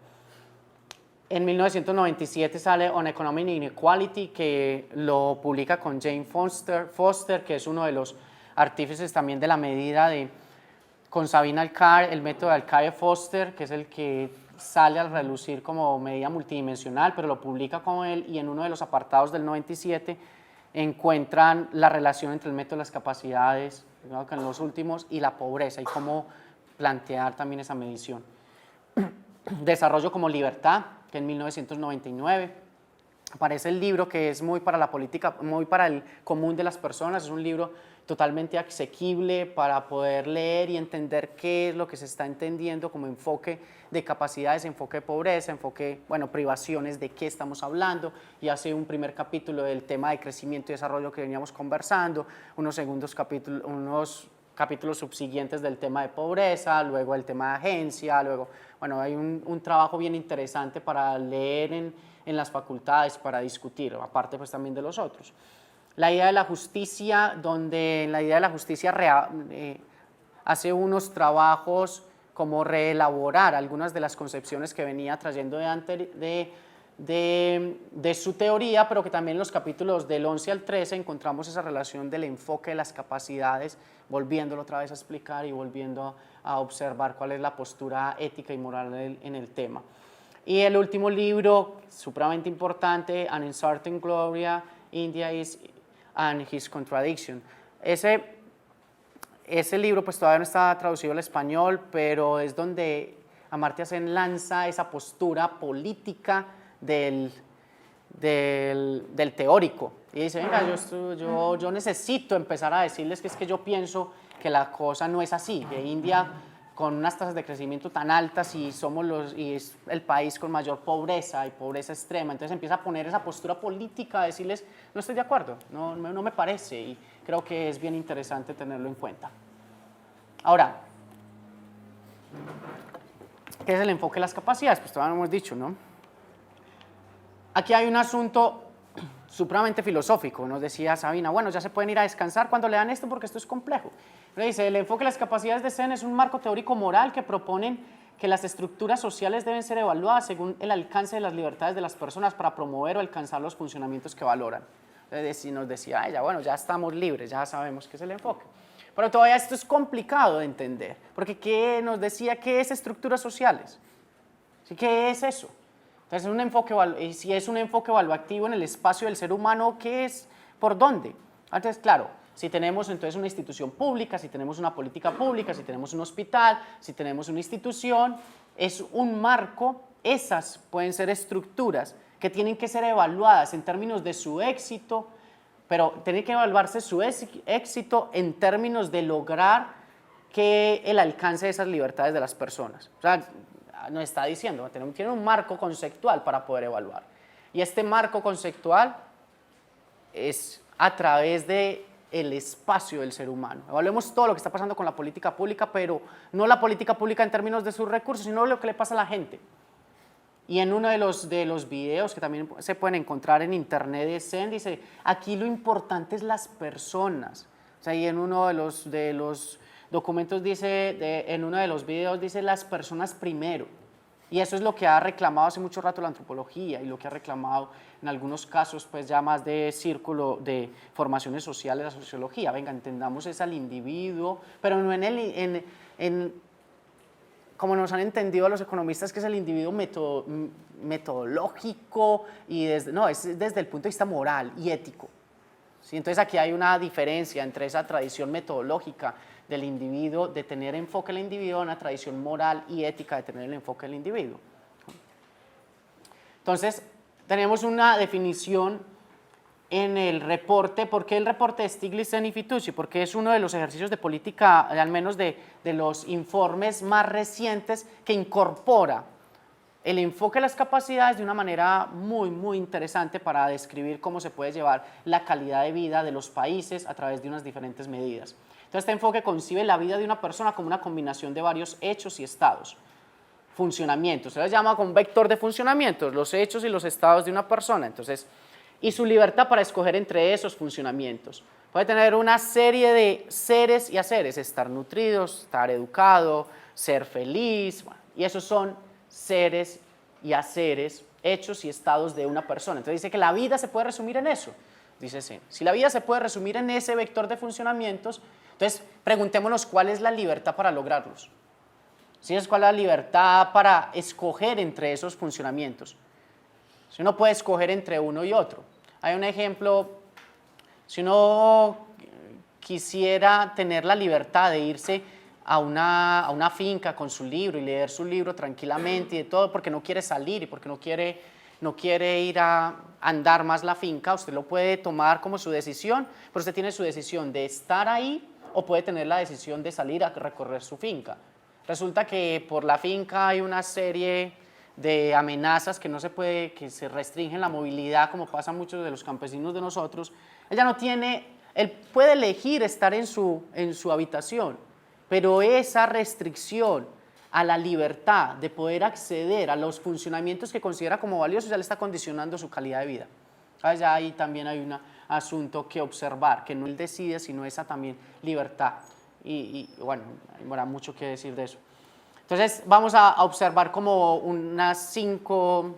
En 1997 sale On Economic Inequality, que lo publica con Jane Foster, que es uno de los artífices también de la medida con Sabine Alcar, el método de Alcar-Foster, que es el que sale al relucir como medida multidimensional, pero lo publica con él, y en uno de los apartados del 97 encuentran la relación entre el método de las capacidades, en los últimos, y la pobreza, y cómo plantear también esa medición. Desarrollo como libertad, que en 1999 aparece el libro, que es muy para la política, muy para el común de las personas, es un libro totalmente asequible para poder leer y entender qué es lo que se está entendiendo como enfoque de capacidades, enfoque de pobreza, enfoque, privaciones, de qué estamos hablando, y hace un primer capítulo del tema de crecimiento y desarrollo que veníamos conversando, unos capítulos subsiguientes del tema de pobreza, luego el tema de agencia, luego, hay un trabajo bien interesante para leer en las facultades, para discutir, aparte pues también de los otros. La idea de la justicia, donde en la idea de la justicia hace unos trabajos como reelaborar algunas de las concepciones que venía trayendo de su teoría, pero que también en los capítulos del 11 al 13 encontramos esa relación del enfoque de las capacidades, volviéndolo otra vez a explicar y volviendo a observar cuál es la postura ética y moral en el tema. Y el último libro, supremamente importante, An Uncertain Gloria, India and His Contradiction. Ese libro pues todavía no está traducido al español, pero es donde Amartya Sen lanza esa postura política del teórico, y dice, venga, yo necesito empezar a decirles que es que yo pienso que la cosa no es así, que India, con unas tasas de crecimiento tan altas, y es el país con mayor pobreza y pobreza extrema, entonces empieza a poner esa postura política, a decirles, no estoy de acuerdo, no me parece, y creo que es bien interesante tenerlo en cuenta. Ahora, ¿qué es el enfoque de las capacidades? Pues todavía no hemos dicho, ¿no? Aquí hay un asunto supremamente filosófico, nos decía Sabina, ya se pueden ir a descansar cuando lean esto porque esto es complejo. Le dice, el enfoque de las capacidades de Sen es un marco teórico moral que proponen que las estructuras sociales deben ser evaluadas según el alcance de las libertades de las personas para promover o alcanzar los funcionamientos que valoran. Entonces nos decía ella, ya estamos libres, ya sabemos qué es el enfoque. Pero todavía esto es complicado de entender, porque ¿qué nos decía? ¿Qué es estructuras sociales? ¿Qué es eso? Entonces, si es un enfoque evaluativo en el espacio del ser humano, ¿qué es? ¿Por dónde? Entonces, claro, si tenemos entonces una institución pública, si tenemos una política pública, si tenemos un hospital, si tenemos una institución, es un marco, esas pueden ser estructuras que tienen que ser evaluadas en términos de su éxito, pero tiene que evaluarse su éxito en términos de lograr que el alcance de esas libertades de las personas. O sea, nos está diciendo, tiene un marco conceptual para poder evaluar. Y este marco conceptual es a través del espacio del ser humano. Evaluemos todo lo que está pasando con la política pública, pero no la política pública en términos de sus recursos, sino lo que le pasa a la gente. Y en uno de los videos que también se pueden encontrar en internet de Zen, dice, aquí lo importante es las personas. O sea, y en uno de los documentos dice, en uno de los videos dice las personas primero. Y eso es lo que ha reclamado hace mucho rato la antropología y lo que ha reclamado en algunos casos pues ya más de círculo de formaciones sociales la sociología. Venga, entendamos es al individuo, pero no como nos han entendido los economistas, que es el individuo metodológico, no, es desde el punto de vista moral y ético. ¿Sí? Entonces aquí hay una diferencia entre esa tradición metodológica del individuo, de tener enfoque en el individuo, una tradición moral y ética de tener el enfoque en el individuo. Entonces, tenemos una definición en el reporte. ¿Por qué el reporte de Stiglitz, Zen y Fitoussi? Porque es uno de los ejercicios de política, al menos de los informes más recientes, que incorpora el enfoque de las capacidades de una manera muy, muy interesante para describir cómo se puede llevar la calidad de vida de los países a través de unas diferentes medidas. Entonces, este enfoque concibe la vida de una persona como una combinación de varios hechos y estados. Funcionamientos, se les llama con vector de funcionamientos, los hechos y los estados de una persona. Entonces, y su libertad para escoger entre esos funcionamientos. Puede tener una serie de seres y haceres, estar nutridos, estar educado, ser feliz, bueno, y esos son seres y haceres, hechos y estados de una persona. Entonces dice que la vida se puede resumir en eso. Dice sí. Si la vida se puede resumir en ese vector de funcionamientos, entonces preguntémonos cuál es la libertad para lograrlos. ¿Sí? ¿Cuál es la libertad para escoger entre esos funcionamientos? Si uno puede escoger entre uno y otro. Hay un ejemplo, si uno quisiera tener la libertad de irse a una finca con su libro y leer su libro tranquilamente y de todo, porque no quiere salir y porque no quiere ir a andar más la finca, usted lo puede tomar como su decisión, pero usted tiene su decisión de estar ahí o puede tener la decisión de salir a recorrer su finca. Resulta que por la finca hay una serie de amenazas que no se puede, que se restringen la movilidad, como pasa a muchos de los campesinos de nosotros. Él puede elegir estar en su habitación, pero esa restricción a la libertad de poder acceder a los funcionamientos que considera como valiosos ya le está condicionando su calidad de vida. ¿Sabes? Ya ahí también hay un asunto que observar, que no él decide, sino esa también libertad. Y bueno, habrá mucho que decir de eso. Entonces vamos a observar como unos 5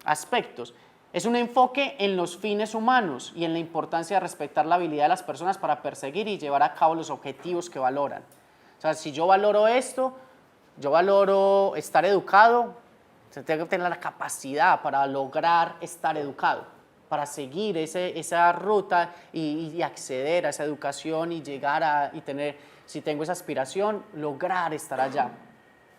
aspectos. Es un enfoque en los fines humanos y en la importancia de respetar la habilidad de las personas para perseguir y llevar a cabo los objetivos que valoran. O sea, si yo valoro esto, yo valoro estar educado, tengo que tener la capacidad para lograr estar educado, para seguir esa ruta y acceder a esa educación y llegar y tener, si tengo esa aspiración, lograr estar allá.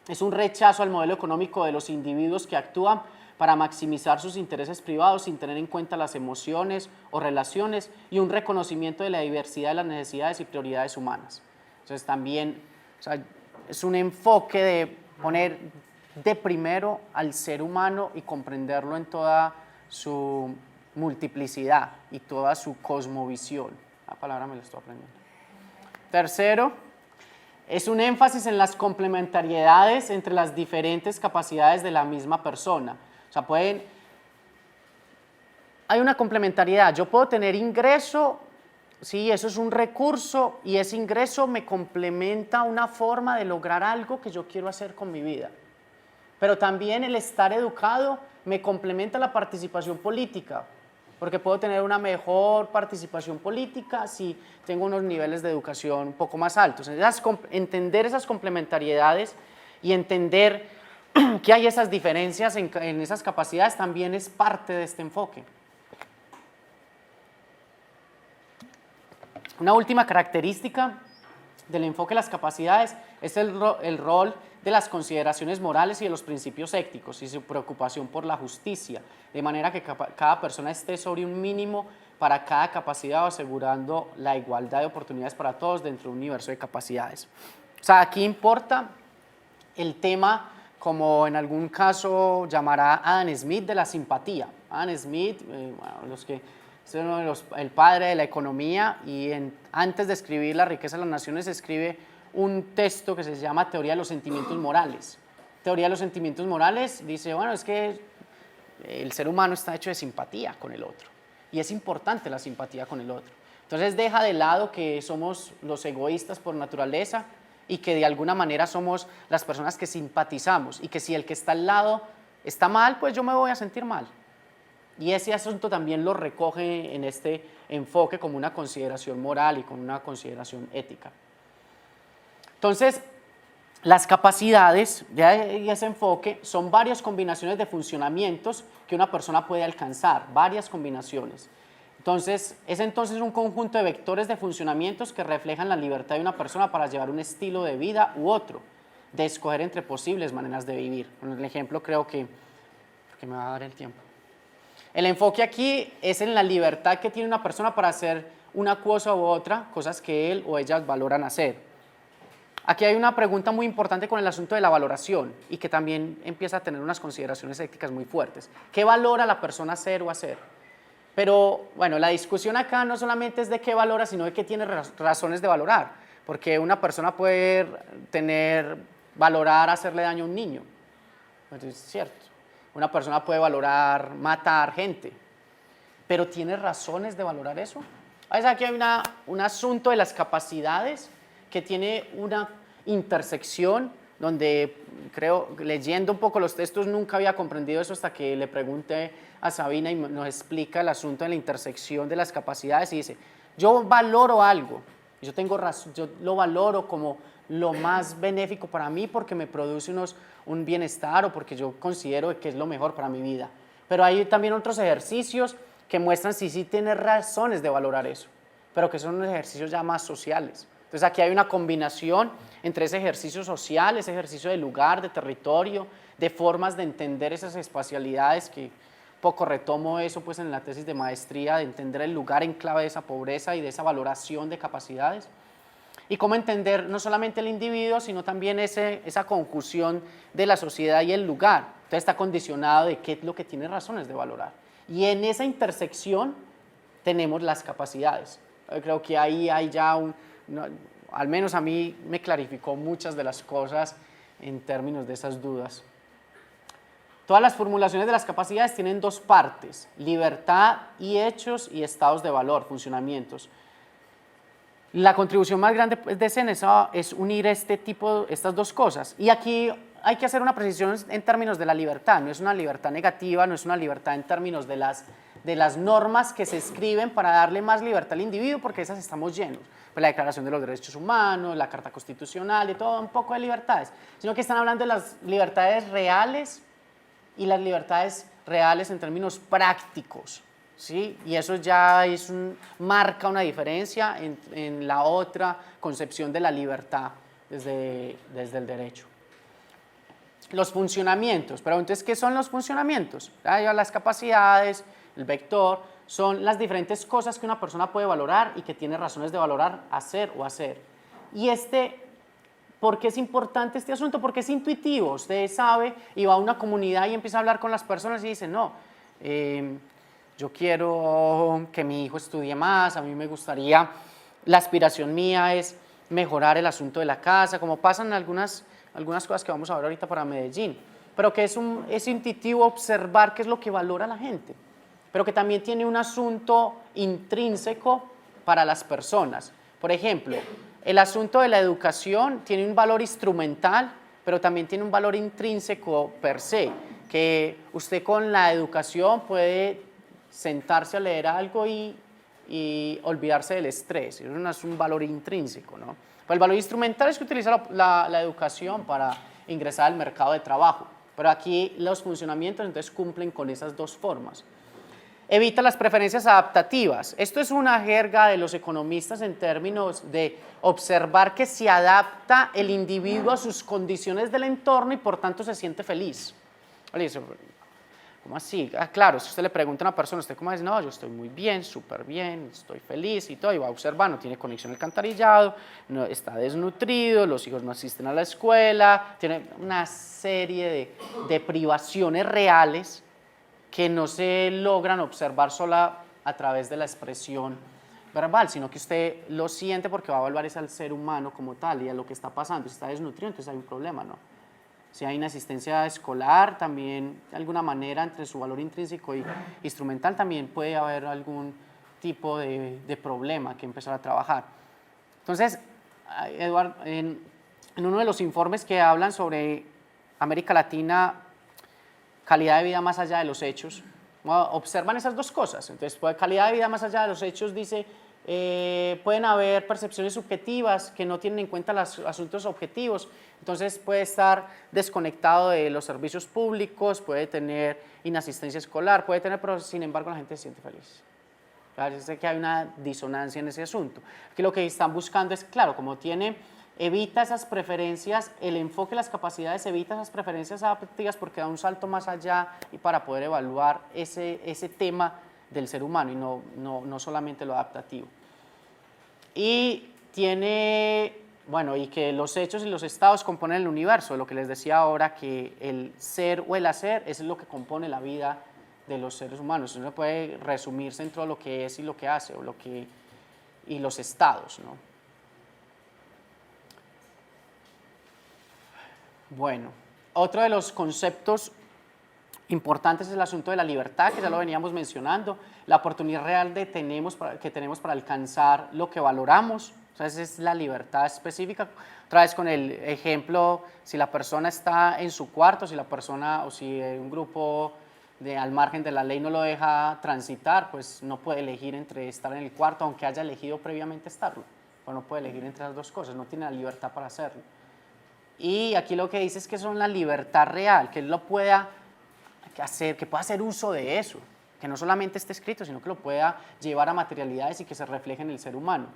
Es un rechazo al modelo económico de los individuos que actúan para maximizar sus intereses privados sin tener en cuenta las emociones o relaciones y un reconocimiento de la diversidad de las necesidades y prioridades humanas. Entonces también, o sea, es un enfoque de poner de primero al ser humano y comprenderlo en toda su multiplicidad y toda su cosmovisión. La palabra me la estoy aprendiendo. Tercero, es un énfasis en las complementariedades entre las diferentes capacidades de la misma persona. O sea, hay una complementariedad. Yo puedo tener ingreso, sí, eso es un recurso y ese ingreso me complementa una forma de lograr algo que yo quiero hacer con mi vida. Pero también el estar educado me complementa la participación política, porque puedo tener una mejor participación política si tengo unos niveles de educación un poco más altos. Entonces, entender esas complementariedades y entender que hay esas diferencias en esas capacidades también es parte de este enfoque. Una última característica del enfoque de las capacidades es el rol de las consideraciones morales y de los principios éticos y su preocupación por la justicia, de manera que cada persona esté sobre un mínimo para cada capacidad, asegurando la igualdad de oportunidades para todos dentro de un universo de capacidades. O sea, aquí importa el tema, como en algún caso llamará Adam Smith, de la simpatía. Adam Smith, es el padre de la economía y antes de escribir La riqueza de las naciones escribe un texto que se llama Teoría de los sentimientos morales. teoría de los sentimientos morales dice, bueno, es que el ser humano está hecho de simpatía con el otro y es importante la simpatía con el otro. Entonces deja de lado que somos los egoístas por naturaleza y que de alguna manera somos las personas que simpatizamos y que si el que está al lado está mal, pues yo me voy a sentir mal. Y ese asunto también lo recoge en este enfoque como una consideración moral y como una consideración ética. Entonces, las capacidades de ese enfoque son varias combinaciones de funcionamientos que una persona puede alcanzar, varias combinaciones. Entonces, es entonces un conjunto de vectores de funcionamientos que reflejan la libertad de una persona para llevar un estilo de vida u otro, de escoger entre posibles maneras de vivir. Con el ejemplo creo que me va a dar el tiempo. El enfoque aquí es en la libertad que tiene una persona para hacer una cosa u otra, cosas que él o ellas valoran hacer. Aquí hay una pregunta muy importante con el asunto de la valoración y que también empieza a tener unas consideraciones éticas muy fuertes. ¿Qué valora la persona hacer o hacer? Pero bueno, la discusión acá no solamente es de qué valora, sino de qué tiene razones de valorar. Porque una persona puede valorar hacerle daño a un niño. Pues es cierto. Una persona puede valorar matar gente. Pero ¿tiene razones de valorar eso? Aquí hay un asunto de las capacidades que tiene una intersección donde creo, leyendo un poco los textos, nunca había comprendido eso hasta que le pregunté a Sabina y nos explica el asunto de la intersección de las capacidades y dice, yo valoro algo, yo lo valoro como lo más benéfico para mí porque me produce un bienestar o porque yo considero que es lo mejor para mi vida. Pero hay también otros ejercicios que muestran si sí tiene razones de valorar eso, pero que son unos ejercicios ya más sociales. Entonces aquí hay una combinación entre ese ejercicio social, ese ejercicio de lugar, de territorio, de formas de entender esas espacialidades que poco retomo eso pues en la tesis de maestría, de entender el lugar en clave de esa pobreza y de esa valoración de capacidades. Y cómo entender no solamente el individuo, sino también esa conjunción de la sociedad y el lugar. Entonces está condicionado de qué es lo que tiene razones de valorar. Y en esa intersección tenemos las capacidades. Yo creo que ahí hay ya al menos a mí me clarificó muchas de las cosas en términos de esas dudas. Todas las formulaciones de las capacidades tienen dos partes, libertad y hechos y estados de valor, funcionamientos. La contribución más grande de CENESA es unir estas dos cosas. Y aquí hay que hacer una precisión en términos de la libertad. No es una libertad negativa, no es una libertad en términos de las normas que se escriben para darle más libertad al individuo, porque esas estamos llenos. Pues la Declaración de los Derechos Humanos, la Carta Constitucional, y todo un poco de libertades. Sino que están hablando de las libertades reales y las libertades reales en términos prácticos. ¿Sí? Y eso ya marca una diferencia en la otra concepción de la libertad desde el derecho. Los funcionamientos, pero entonces, ¿qué son los funcionamientos? Las capacidades, el vector, son las diferentes cosas que una persona puede valorar y que tiene razones de valorar, hacer o hacer. Y ¿por qué es importante este asunto? Porque es intuitivo, usted sabe y va a una comunidad y empieza a hablar con las personas y dice, no, yo quiero que mi hijo estudie más, a mí me gustaría, la aspiración mía es mejorar el asunto de la casa, como pasan algunas cosas que vamos a ver ahorita para Medellín, pero que es intuitivo observar qué es lo que valora la gente, pero que también tiene un asunto intrínseco para las personas. Por ejemplo, el asunto de la educación tiene un valor instrumental, pero también tiene un valor intrínseco per se, que usted con la educación puede sentarse a leer algo y olvidarse del estrés. Eso no es un valor intrínseco, ¿no? Pero el valor instrumental es que utiliza la educación para ingresar al mercado de trabajo. Pero aquí los funcionamientos entonces cumplen con esas dos formas. Evita las preferencias adaptativas. Esto es una jerga de los economistas en términos de observar que se adapta el individuo a sus condiciones del entorno y por tanto se siente feliz. ¿Cómo así? Claro, si usted le pregunta a una persona, ¿usted cómo es? No, yo estoy muy bien, súper bien, estoy feliz y todo, y va a observar, no tiene conexión alcantarillado, no, está desnutrido, los hijos no asisten a la escuela, tiene una serie de privaciones reales que no se logran observar sola a través de la expresión verbal, sino que usted lo siente porque va a evaluar es al ser humano como tal y a lo que está pasando. Si está desnutrido, entonces hay un problema, ¿no? Si hay inasistencia escolar, también de alguna manera entre su valor intrínseco y instrumental también puede haber algún tipo de problema que empezar a trabajar. Entonces, Eduardo, en uno de los informes que hablan sobre América Latina, calidad de vida más allá de los hechos, observan esas dos cosas. Entonces, calidad de vida más allá de los hechos dice, pueden haber percepciones subjetivas que no tienen en cuenta los asuntos objetivos, entonces puede estar desconectado de los servicios públicos, puede tener inasistencia escolar, puede tener, pero sin embargo la gente se siente feliz. Parece que hay una disonancia en ese asunto. Aquí lo que están buscando es, claro, como evita esas preferencias, el enfoque de las capacidades evita esas preferencias adaptativas porque da un salto más allá y para poder evaluar ese tema del ser humano y no solamente lo adaptativo. Y y que los hechos y los estados componen el universo, lo que les decía ahora, que el ser o el hacer es lo que compone la vida de los seres humanos. Eso puede resumirse entre lo que es y lo que hace, y los estados, ¿no? Bueno, otro de los conceptos importantes es el asunto de la libertad, que ya lo veníamos mencionando, la oportunidad real que tenemos para alcanzar lo que valoramos. O sea, esa es la libertad específica. Otra vez con el ejemplo, si la persona está en su cuarto, o si un grupo al margen de la ley no lo deja transitar, pues no puede elegir entre estar en el cuarto, aunque haya elegido previamente estarlo. Pues no puede elegir entre las dos cosas, no tiene la libertad para hacerlo. Y aquí lo que dice es que son la libertad real, que él lo pueda hacer, que pueda hacer uso de eso, que no solamente esté escrito, sino que lo pueda llevar a materialidades y que se refleje en el ser humano.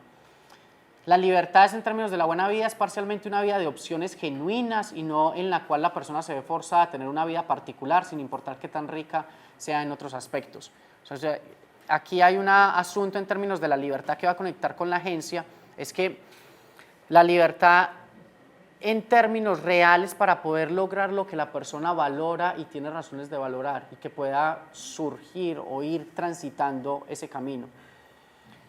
La libertad en términos de la buena vida es parcialmente una vida de opciones genuinas y no en la cual la persona se ve forzada a tener una vida particular sin importar qué tan rica sea en otros aspectos. O sea, aquí hay un asunto en términos de la libertad que va a conectar con la agencia, es que la libertad en términos reales para poder lograr lo que la persona valora y tiene razones de valorar y que pueda surgir o ir transitando ese camino.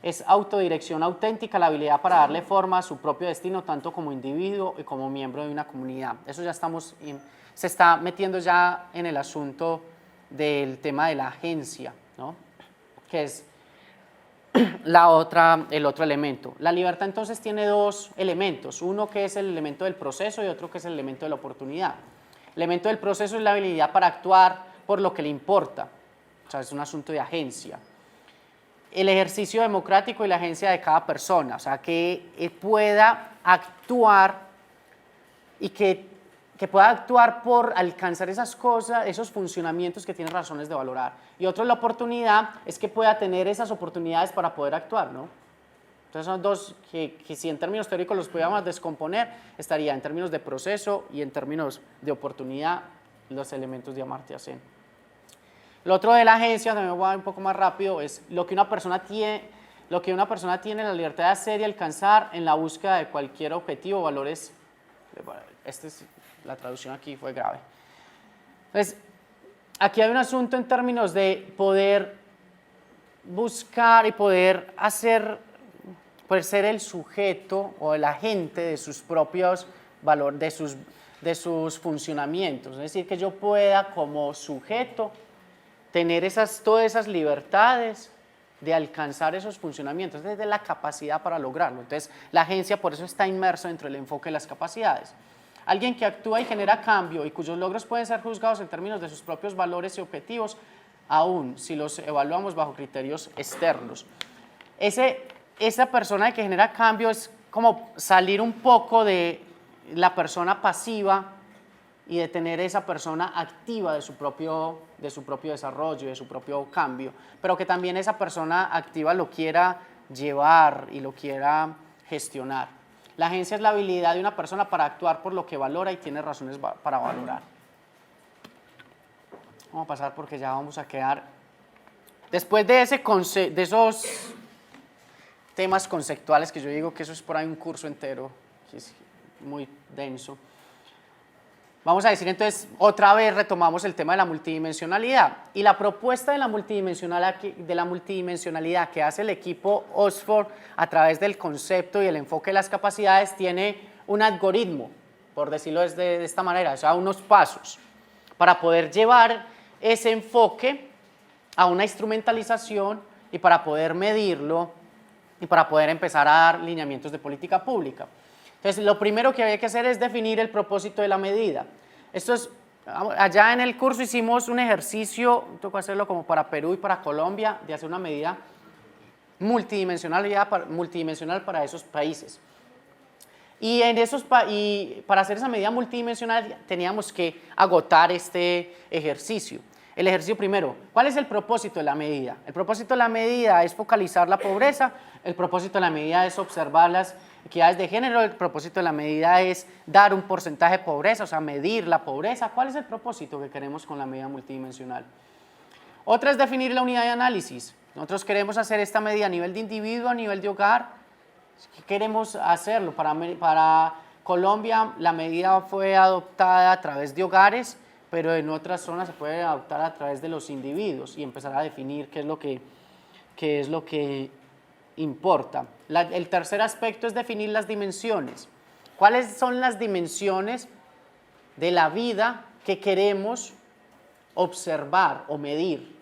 Es autodirección auténtica, la habilidad para darle forma a su propio destino, tanto como individuo y como miembro de una comunidad. Eso ya se está metiendo ya en el asunto del tema de la agencia, ¿no? Que es el otro elemento. La libertad entonces tiene dos elementos, uno que es el elemento del proceso y otro que es el elemento de la oportunidad. El elemento del proceso es la habilidad para actuar por lo que le importa, o sea, es un asunto de agencia. El ejercicio democrático y la agencia de cada persona, o sea, que pueda actuar y que pueda actuar por alcanzar esas cosas, esos funcionamientos que tiene razones de valorar. Y otro, la oportunidad, es que pueda tener esas oportunidades para poder actuar, ¿no? Entonces son dos que si en términos teóricos los pudiéramos descomponer, estaría en términos de proceso y en términos de oportunidad los elementos de Amartya Sen. Lo otro de la agencia, también voy a ir un poco más rápido, es lo que una persona tiene la libertad de hacer y alcanzar en la búsqueda de cualquier objetivo o valores. La traducción aquí fue grave. Entonces, aquí hay un asunto en términos de poder buscar y poder ser el sujeto o el agente de sus propios valores, de sus funcionamientos. Es decir, que yo pueda como sujeto tener todas esas libertades de alcanzar esos funcionamientos, desde la capacidad para lograrlo. Entonces, la agencia por eso está inmerso dentro del enfoque de las capacidades. Alguien que actúa y genera cambio y cuyos logros pueden ser juzgados en términos de sus propios valores y objetivos, aún si los evaluamos bajo criterios externos. Esa persona que genera cambio es como salir un poco de la persona pasiva y de tener esa persona activa de su propio desarrollo, de su propio cambio, pero que también esa persona activa lo quiera llevar y lo quiera gestionar. La agencia es la habilidad de una persona para actuar por lo que valora y tiene razones para valorar. Vamos a pasar porque ya vamos a quedar. Después de esos temas conceptuales, que yo digo que eso es por ahí un curso entero, que es muy denso. Vamos a decir entonces, otra vez retomamos el tema de la multidimensionalidad. Y la propuesta de la multidimensionalidad que hace el equipo Oxford a través del concepto y el enfoque de las capacidades tiene un algoritmo. por decirlo de esta manera, o sea, unos pasos para poder llevar ese enfoque a una instrumentalización y para poder medirlo y para poder empezar a dar lineamientos de política pública. Entonces, lo primero que había que hacer es definir el propósito de la medida. Esto es, allá en el curso hicimos un ejercicio, tocó hacerlo como para Perú y para Colombia, de hacer una medida multidimensional para esos países. Y para hacer esa medida multidimensional teníamos que agotar este ejercicio. El ejercicio primero, ¿cuál es el propósito de la medida? El propósito de la medida es focalizar la pobreza, el propósito de la medida es observar las equidades de género, el propósito de la medida es dar un porcentaje de pobreza, o sea, medir la pobreza. ¿Cuál es el propósito que queremos con la medida multidimensional? Otra es definir la unidad de análisis. Nosotros queremos hacer esta medida a nivel de individuo, a nivel de hogar. ¿Qué queremos hacerlo? Para Colombia la medida fue adoptada a través de hogares, pero en otras zonas se puede adoptar a través de los individuos y empezar a definir qué es lo que importa. El tercer aspecto es definir las dimensiones. ¿Cuáles son las dimensiones de la vida que queremos observar o medir?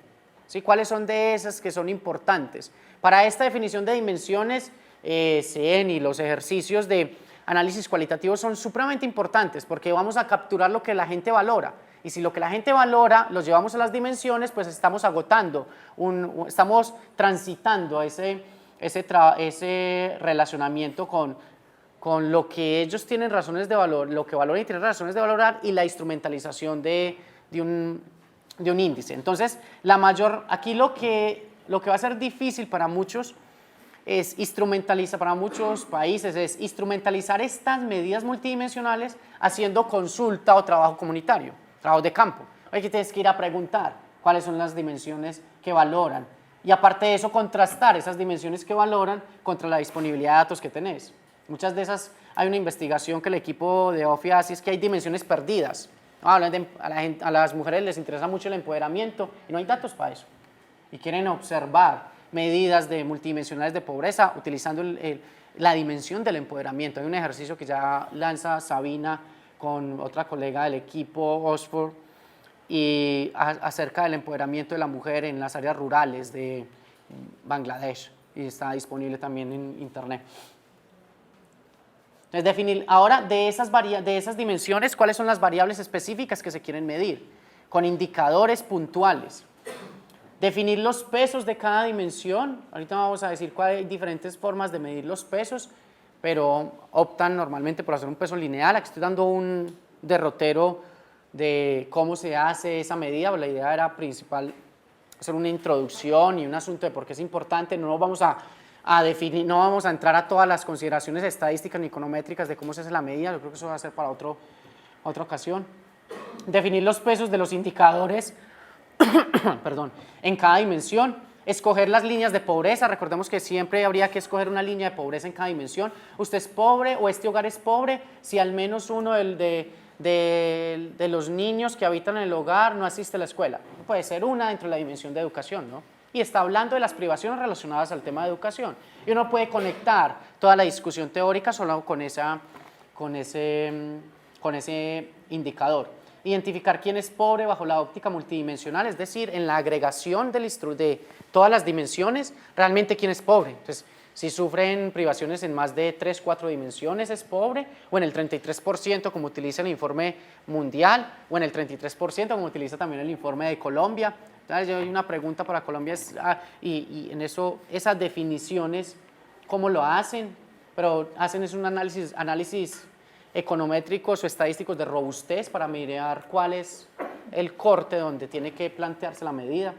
¿Sí? ¿Cuáles son de esas que son importantes? Para esta definición de dimensiones, CEN y los ejercicios de análisis cualitativo son supremamente importantes porque vamos a capturar lo que la gente valora. Y si lo que la gente valora los llevamos a las dimensiones, pues estamos agotando, estamos transitando a ese relacionamiento con lo que ellos tienen razones de valor, lo que valoran y tienen razones de valorar y la instrumentalización de un índice. Entonces, aquí lo que va a ser difícil para muchos para muchos países es instrumentalizar estas medidas multidimensionales haciendo consulta o trabajo comunitario, trabajo de campo. Oye, que tienes que ir a preguntar cuáles son las dimensiones que valoran y aparte de eso contrastar esas dimensiones que valoran contra la disponibilidad de datos que tenés. Muchas de esas, hay una investigación que el equipo de OFI hace, es que hay dimensiones perdidas. A las mujeres les interesa mucho el empoderamiento y no hay datos para eso. Y quieren observar medidas multidimensionales de pobreza utilizando la dimensión del empoderamiento. Hay un ejercicio que ya lanza Sabina con otra colega del equipo, Oxford, y acerca del empoderamiento de la mujer en las áreas rurales de Bangladesh, y está disponible también en internet. Entonces, definir ahora de esas dimensiones cuáles son las variables específicas que se quieren medir, con indicadores puntuales. Definir los pesos de cada dimensión. Ahorita vamos a decir cuáles hay diferentes formas de medir los pesos, pero optan normalmente por hacer un peso lineal. Aquí estoy dando un derrotero de cómo se hace esa medida. La idea era principal hacer una introducción y un asunto de por qué es importante. No vamos a definir, no vamos a entrar a todas las consideraciones estadísticas ni econométricas de cómo se hace la medida. Yo creo que eso va a ser para otra ocasión. Definir los pesos de los indicadores perdón, en cada dimensión, escoger las líneas de pobreza. Recordemos que siempre habría que escoger una línea de pobreza en cada dimensión. Usted es pobre o este hogar es pobre si al menos uno de los niños que habitan en el hogar no asiste a la escuela. Puede ser una dentro de la dimensión de educación, ¿no? Y está hablando de las privaciones relacionadas al tema de educación. Y uno puede conectar toda la discusión teórica solo con ese indicador. Identificar quién es pobre bajo la óptica multidimensional, es decir, en la agregación de todas las dimensiones, realmente quién es pobre. Entonces, si sufren privaciones en más de 3, 4 dimensiones es pobre, o en el 33% como utiliza el informe mundial, o en el 33% como utiliza también el informe de Colombia. Entonces, yo hay una pregunta para Colombia, y en eso, esas definiciones, ¿cómo lo hacen? Pero hacen es un análisis econométricos o estadísticos de robustez para mirar cuál es el corte donde tiene que plantearse la medida.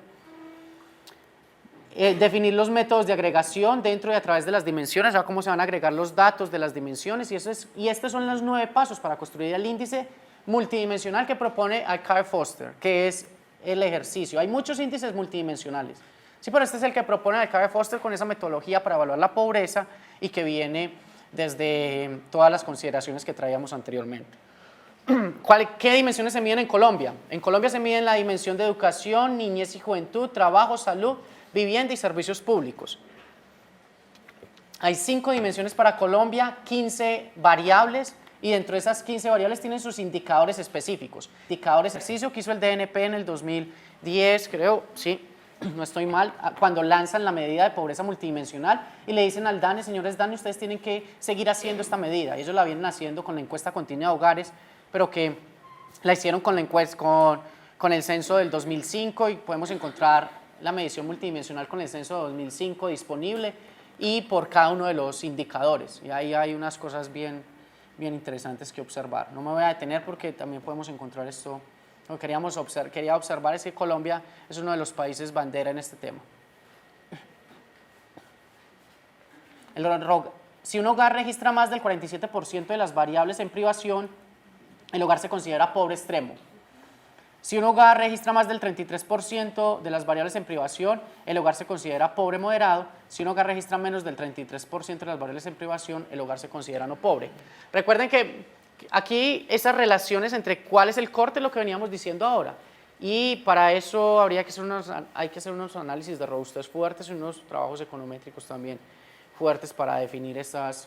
Definir los métodos de agregación dentro y a través de las dimensiones, o sea, cómo se van a agregar los datos de las dimensiones, y estos son los 9 pasos para construir el índice multidimensional que propone Carl Foster, que es el ejercicio. Hay muchos índices multidimensionales, sí, pero este es el que propone Carl Foster con esa metodología para evaluar la pobreza y que viene desde todas las consideraciones que traíamos anteriormente. ¿Qué dimensiones se miden en Colombia? En Colombia se miden la dimensión de educación, niñez y juventud, trabajo, salud, vivienda y servicios públicos. Hay 5 dimensiones para Colombia, 15 variables y dentro de esas 15 variables tienen sus indicadores específicos. Indicadores de ejercicio que hizo el DNP en el 2010, creo, sí, no estoy mal, cuando lanzan la medida de pobreza multidimensional y le dicen al DANE, señores DANE, ustedes tienen que seguir haciendo esta medida. Ellos la vienen haciendo con la encuesta continua de hogares, pero que la hicieron con, la encuesta, con el censo del 2005 y podemos encontrar la medición multidimensional con el censo de 2005 disponible y por cada uno de los indicadores. Y ahí hay unas cosas bien interesantes que observar. No me voy a detener porque también podemos encontrar esto. Lo que quería observar es que Colombia es uno de los países bandera en este tema. Si un hogar registra más del 47% de las variables en privación, el hogar se considera pobre extremo. Si un hogar registra más del 33% de las variables en privación, el hogar se considera pobre moderado. Si un hogar registra menos del 33% de las variables en privación, el hogar se considera no pobre. Recuerden que aquí esas relaciones entre cuál es el corte es lo que veníamos diciendo ahora. Y para eso hay que hacer unos análisis de robustez fuertes y unos trabajos econométricos también fuertes para definir esos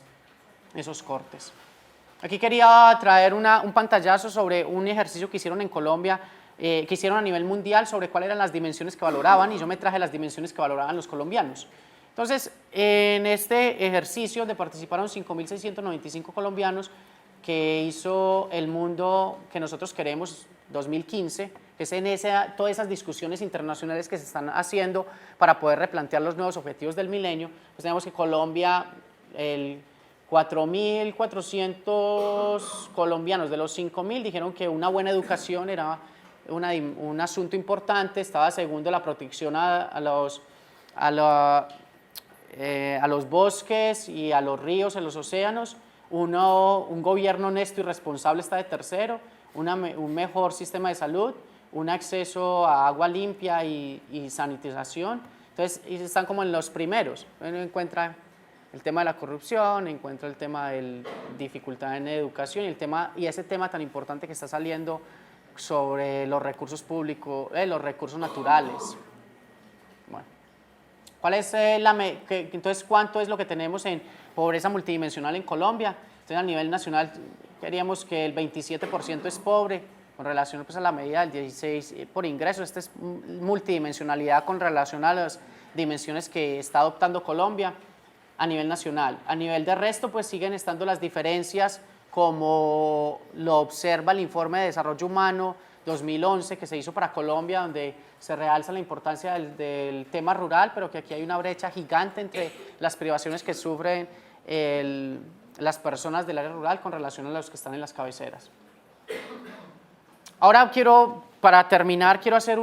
cortes. Aquí quería traer un pantallazo sobre un ejercicio que hicieron en Colombia, que hicieron a nivel mundial sobre cuáles eran las dimensiones que valoraban y yo me traje las dimensiones que valoraban los colombianos. Entonces, en este ejercicio donde participaron 5.695 colombianos que hizo El Mundo que nosotros queremos 2015, que es en todas esas discusiones internacionales que se están haciendo para poder replantear los nuevos objetivos del milenio, pues tenemos que Colombia, 4.400 colombianos de los 5.000 dijeron que una buena educación era un asunto importante, estaba segundo la protección a los bosques y a los ríos, a los océanos, un gobierno honesto y responsable está de tercero, un mejor sistema de salud, un acceso a agua limpia y sanitización. Entonces están como en los primeros. Uno encuentra el tema de la corrupción, encuentra el tema de dificultad en educación y ese tema tan importante que está saliendo sobre los recursos públicos, los recursos naturales. Bueno, entonces, ¿cuánto es lo que tenemos en pobreza multidimensional en Colombia? Entonces, a nivel nacional, queríamos que el 27% es pobre, con relación pues, a la medida del 16% por ingreso. Esta es multidimensionalidad con relación a las dimensiones que está adoptando Colombia a nivel nacional. A nivel de resto, pues siguen estando las diferencias como lo observa el Informe de Desarrollo Humano 2011 que se hizo para Colombia, donde se realza la importancia del tema rural, pero que aquí hay una brecha gigante entre las privaciones que sufren las personas del área rural con relación a los que están en las cabeceras. Ahora para terminar, quiero hacer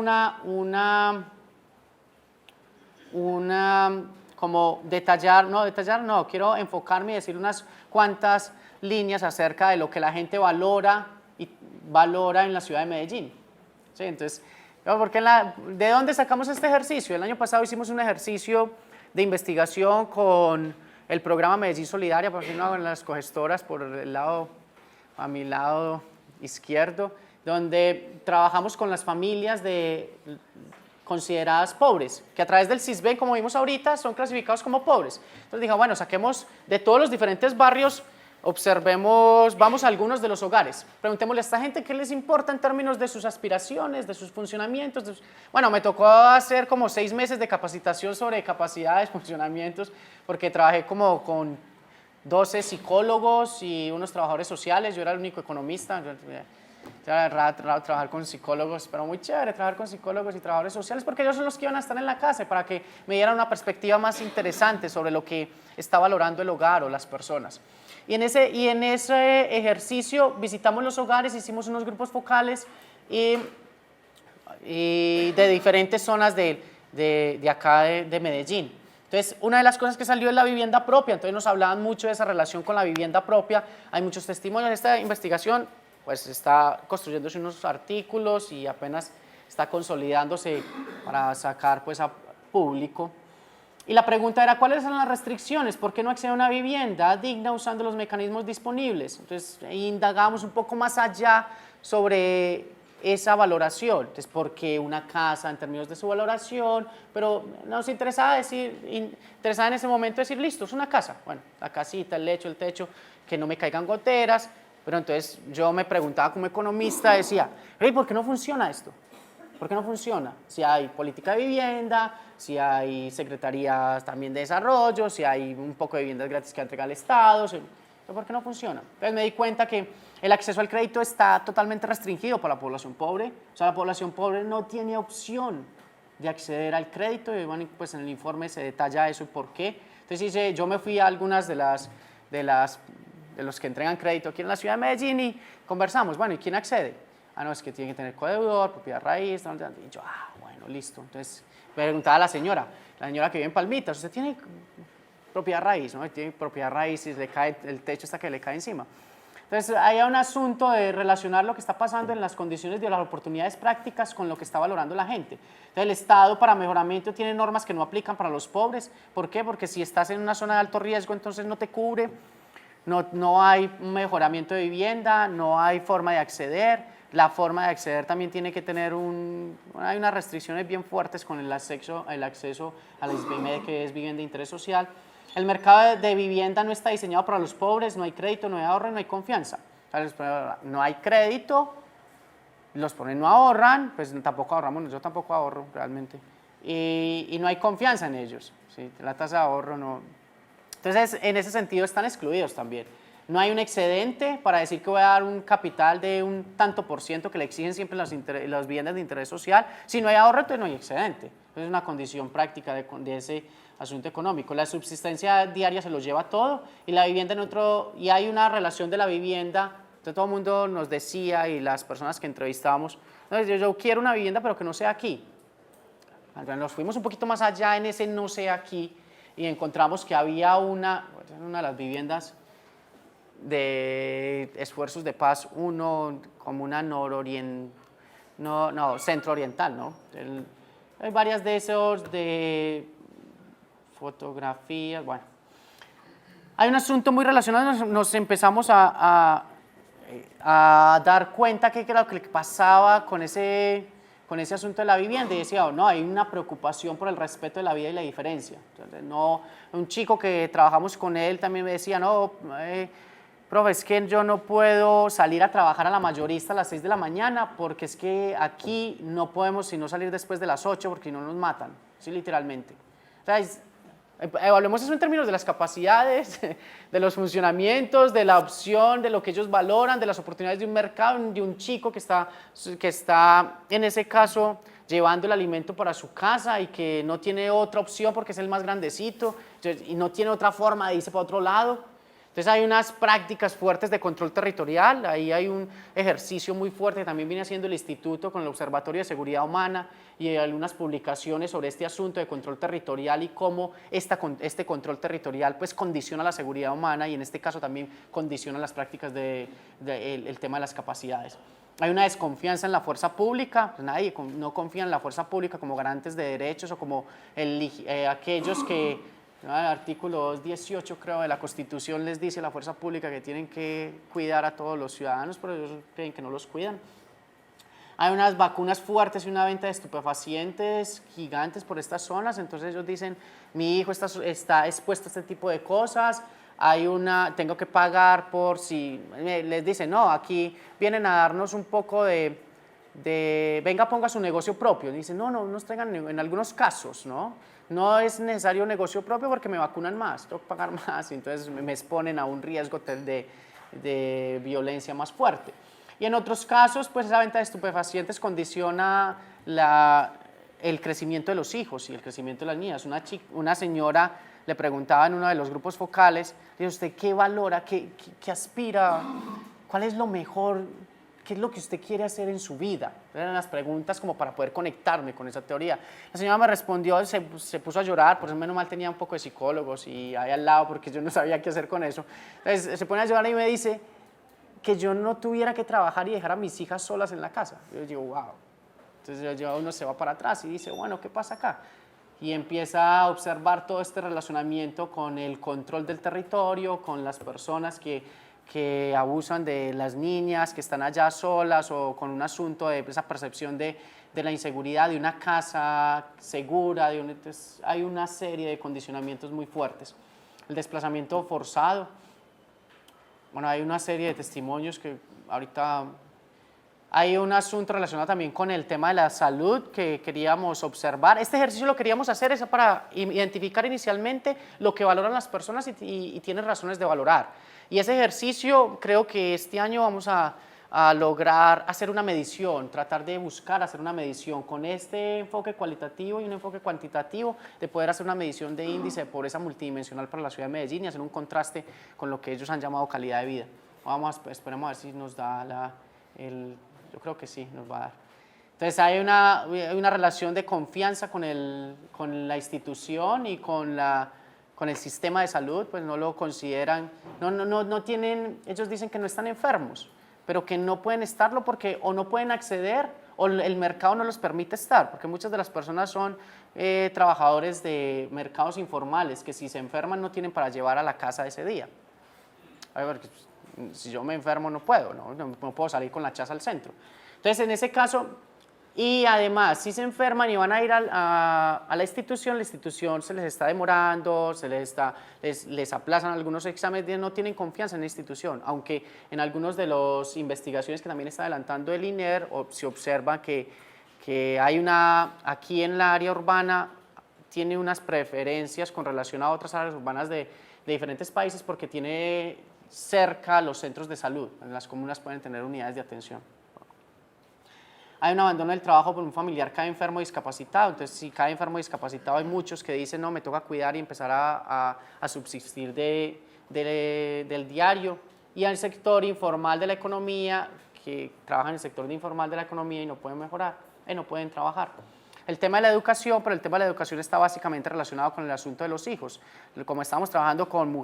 quiero enfocarme y decir unas cuantas líneas acerca de lo que la gente valora en la ciudad de Medellín. ¿Sí? Entonces, ¿de dónde sacamos este ejercicio? El año pasado hicimos un ejercicio de investigación con el programa Medellín Solidaria, por aquí no, en las cogestoras a mi lado izquierdo, donde trabajamos con las familias consideradas pobres, que a través del CISBEN, como vimos ahorita, son clasificados como pobres. Entonces dije, bueno, saquemos de todos los diferentes barrios, vamos a algunos de los hogares, preguntémosle a esta gente qué les importa en términos de sus aspiraciones, de sus funcionamientos. Bueno, me tocó hacer como 6 meses de capacitación sobre capacidades, funcionamientos, porque trabajé como con 12 psicólogos y unos trabajadores sociales, yo era el único economista. Era raro trabajar con psicólogos, pero muy chévere trabajar con psicólogos y trabajadores sociales porque ellos son los que iban a estar en la casa para que me dieran una perspectiva más interesante sobre lo que está valorando el hogar o las personas. Y en ese ejercicio visitamos los hogares, hicimos unos grupos focales y de diferentes zonas de acá de Medellín. Entonces, una de las cosas que salió es la vivienda propia, entonces nos hablaban mucho de esa relación con la vivienda propia, hay muchos testimonios en esta investigación. Pues está construyéndose unos artículos y apenas está consolidándose para sacar pues a público. Y la pregunta era, ¿cuáles son las restricciones? ¿Por qué no accede a una vivienda digna usando los mecanismos disponibles? Entonces, indagamos un poco más allá sobre esa valoración. Entonces, ¿por qué una casa en términos de su valoración? Pero nos interesaba en ese momento decir, listo, es una casa. Bueno, la casita, el lecho, el techo, que no me caigan goteras, Pero entonces yo me preguntaba como economista, decía, hey, ¿por qué no funciona esto? ¿Por qué no funciona? Si hay política de vivienda, si hay secretarías también de desarrollo, si hay un poco de viviendas gratis que entrega el Estado, ¿por qué no funciona? Entonces me di cuenta que el acceso al crédito está totalmente restringido para la población pobre. O sea, la población pobre no tiene opción de acceder al crédito y bueno, pues en el informe se detalla eso y por qué. Entonces yo me fui a algunas de los que entregan crédito aquí en la ciudad de Medellín y conversamos, bueno, ¿y quién accede? Ah, no, es que tiene que tener codeudor, propiedad raíz, y yo, bueno, listo. Entonces me preguntaba a la señora que vive en Palmitas, ¿usted tiene propiedad raíz? ¿No? Tiene propiedad raíz y le cae el techo hasta que le cae encima. Entonces hay un asunto de relacionar lo que está pasando en las condiciones de las oportunidades prácticas con lo que está valorando la gente. Entonces el Estado para mejoramiento tiene normas que no aplican para los pobres. ¿Por qué? Porque si estás en una zona de alto riesgo, entonces no te cubre, no hay mejoramiento de vivienda, no hay forma de acceder. La forma de acceder también tiene que tener hay unas restricciones bien fuertes con el acceso a la SBIMED, que es vivienda de interés social. El mercado de vivienda no está diseñado para los pobres, no hay crédito, no hay ahorro, no hay confianza. No hay crédito, los pobres no ahorran, pues tampoco ahorramos, yo tampoco ahorro realmente. Y no hay confianza en ellos, ¿sí? La tasa de ahorro no. Entonces, en ese sentido están excluidos también. No hay un excedente para decir que voy a dar un capital de un tanto por ciento que le exigen siempre las viviendas de interés social. Si no hay ahorro, entonces no hay excedente. Es una condición práctica de ese asunto económico. La subsistencia diaria se lo lleva todo y la vivienda y hay una relación de la vivienda. Entonces todo el mundo nos decía y las personas que entrevistábamos, no, yo quiero una vivienda pero que no sea aquí. Nos fuimos un poquito más allá en ese no sea aquí y encontramos que había una de las viviendas de Esfuerzos de Paz, como una centro oriental, ¿no? Hay varias de esos de fotografías, bueno. Hay un asunto muy relacionado, nos empezamos a dar cuenta que era lo que pasaba con ese asunto de la vivienda y decía, no, hay una preocupación por el respeto de la vida y la diferencia. Entonces, un chico que trabajamos con él también me decía, no, profe, es que yo no puedo salir a trabajar a la mayorista a las 6 de la mañana porque es que aquí no podemos sino salir después de las 8 porque no nos matan, ¿sí? Literalmente. O sea, evaluemos eso en términos de las capacidades, de los funcionamientos, de la opción, de lo que ellos valoran, de las oportunidades de un mercado, de un chico que está en ese caso llevando el alimento para su casa y que no tiene otra opción porque es el más grandecito y no tiene otra forma de irse para otro lado. Entonces hay unas prácticas fuertes de control territorial, ahí hay un ejercicio muy fuerte que también viene haciendo el Instituto con el Observatorio de Seguridad Humana y hay algunas publicaciones sobre este asunto de control territorial y cómo este control territorial pues condiciona la seguridad humana y en este caso también condiciona las prácticas el tema de las capacidades. Hay una desconfianza en la fuerza pública, pues nadie no confía en la fuerza pública como garantes de derechos o como aquellos que... El artículo 218, creo, de la Constitución les dice a la fuerza pública que tienen que cuidar a todos los ciudadanos, pero ellos creen que no los cuidan. Hay unas vacunas fuertes y una venta de estupefacientes gigantes por estas zonas, entonces ellos dicen, mi hijo está expuesto a este tipo de cosas, tengo que pagar por si, les dicen, no, aquí vienen a darnos un poco venga, ponga su negocio propio. Dicen, no nos traigan en algunos casos, ¿no? No es necesario negocio propio porque me vacunan más, tengo que pagar más, y entonces me exponen a un riesgo de violencia más fuerte. Y en otros casos, pues esa venta de estupefacientes condiciona el crecimiento de los hijos y el crecimiento de las niñas. Una señora le preguntaba en uno de los grupos focales, dice, ¿usted qué valora, qué aspira, cuál es lo mejor, qué es lo que usted quiere hacer en su vida? Eran las preguntas como para poder conectarme con esa teoría. La señora me respondió, se puso a llorar, por eso menos mal tenía un poco de psicólogos y ahí al lado porque yo no sabía qué hacer con eso. Entonces se pone a llorar y me dice que yo no tuviera que trabajar y dejar a mis hijas solas en la casa. Yo digo, wow. Entonces uno se va para atrás y dice, bueno, ¿qué pasa acá? Y empieza a observar todo este relacionamiento con el control del territorio, con las personas que abusan de las niñas, que están allá solas o con un asunto de esa percepción de la inseguridad, de una casa segura, entonces hay una serie de condicionamientos muy fuertes. El desplazamiento forzado. bueno, hay una serie de testimonios que ahorita hay un asunto relacionado también con el tema de la salud que queríamos observar. Este ejercicio lo queríamos hacer es para identificar inicialmente lo que valoran las personas y tienen razones de valorar. Y ese ejercicio creo que este año vamos a lograr hacer una medición, tratar de buscar hacer una medición con este enfoque cualitativo y un enfoque cuantitativo, de poder hacer una medición de índice de pobreza multidimensional para la ciudad de Medellín y hacer un contraste con lo que ellos han llamado calidad de vida. Esperemos a ver si nos da yo creo que sí, nos va a dar. Entonces hay una relación de confianza con la institución y con el sistema de salud, pues no lo consideran, no tienen, ellos dicen que no están enfermos, pero que no pueden estarlo porque o no pueden acceder o el mercado no los permite estar, porque muchas de las personas son trabajadores de mercados informales que si se enferman no tienen para llevar a la casa ese día. A ver, si yo me enfermo no puedo, no puedo salir con la chaza al centro. Entonces, en ese caso, y además, si se enferman y van a ir a la institución se les está demorando, les aplazan algunos exámenes, no tienen confianza en la institución, aunque en algunas de las investigaciones que también está adelantando el INER, se observa que hay aquí en la área urbana, tiene unas preferencias con relación a otras áreas urbanas de diferentes países porque tiene cerca los centros de salud, en las comunas pueden tener unidades de atención. Hay un abandono del trabajo por un familiar cae enfermo o discapacitado, entonces si cae enfermo o discapacitado hay muchos que dicen no, me toca cuidar y empezar a subsistir del diario. Y al sector informal de la economía, que trabajan en el sector informal de la economía y no pueden mejorar, no pueden trabajar. El tema de la educación, pero el tema de la educación está básicamente relacionado con el asunto de los hijos. Como estamos trabajando con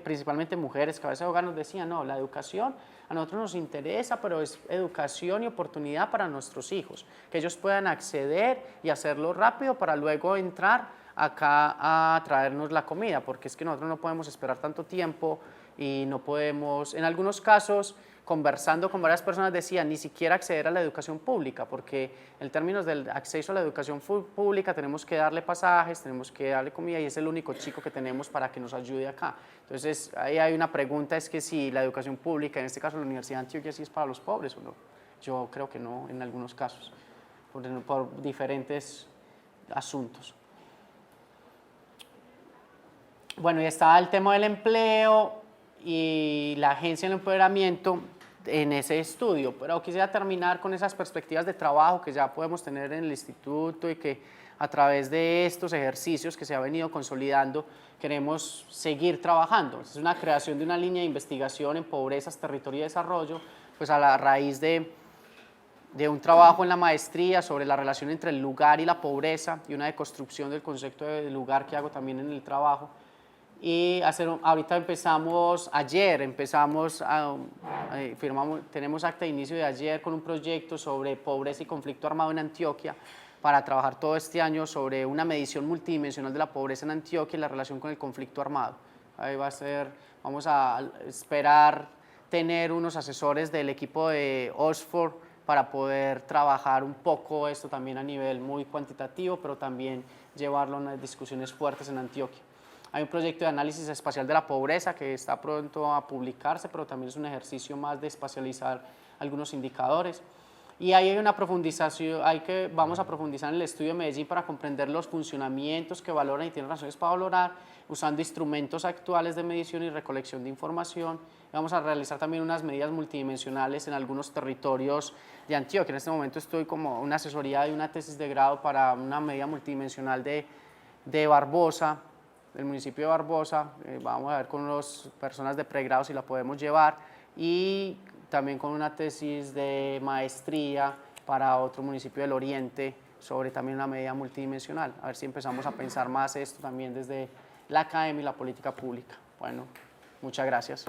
principalmente mujeres, cabezas de hogar nos decían, no, la educación a nosotros nos interesa, pero es educación y oportunidad para nuestros hijos, que ellos puedan acceder y hacerlo rápido para luego entrar acá a traernos la comida, porque es que nosotros no podemos esperar tanto tiempo y no podemos, en algunos casos, conversando con varias personas decían ni siquiera acceder a la educación pública, porque en términos del acceso a la educación pública tenemos que darle pasajes, tenemos que darle comida y es el único chico que tenemos para que nos ayude acá. Entonces ahí hay una pregunta, es que si la educación pública, en este caso la Universidad de Antioquia, sí es para los pobres o no. Yo creo que no en algunos casos, por diferentes asuntos. Bueno, y está el tema del empleo y la agencia del empoderamiento en ese estudio, pero quisiera terminar con esas perspectivas de trabajo que ya podemos tener en el instituto y que a través de estos ejercicios que se ha venido consolidando queremos seguir trabajando. Es una creación de una línea de investigación en pobrezas, territorio y desarrollo, pues a la raíz de un trabajo en la maestría sobre la relación entre el lugar y la pobreza y una deconstrucción del concepto de lugar que hago también en el trabajo. Y ahorita tenemos acta de inicio de ayer con un proyecto sobre pobreza y conflicto armado en Antioquia para trabajar todo este año sobre una medición multidimensional de la pobreza en Antioquia y la relación con el conflicto armado. Ahí vamos a esperar tener unos asesores del equipo de Oxford para poder trabajar un poco esto también a nivel muy cuantitativo, pero también llevarlo a unas discusiones fuertes en Antioquia. Hay un proyecto de análisis espacial de la pobreza que está pronto a publicarse, pero también es un ejercicio más de espacializar algunos indicadores. Y ahí hay una profundización, vamos a profundizar en el estudio de Medellín para comprender los funcionamientos que valoran y tienen razones para valorar, usando instrumentos actuales de medición y recolección de información. Vamos a realizar también unas medidas multidimensionales en algunos territorios de Antioquia. En este momento estoy como una asesoría de una tesis de grado para una medida multidimensional de Barbosa, del municipio de Barbosa. Vamos a ver con las personas de pregrado si la podemos llevar y también con una tesis de maestría para otro municipio del Oriente sobre también una medida multidimensional. A ver si empezamos a pensar más esto también desde la academia y la política pública. Bueno, muchas gracias.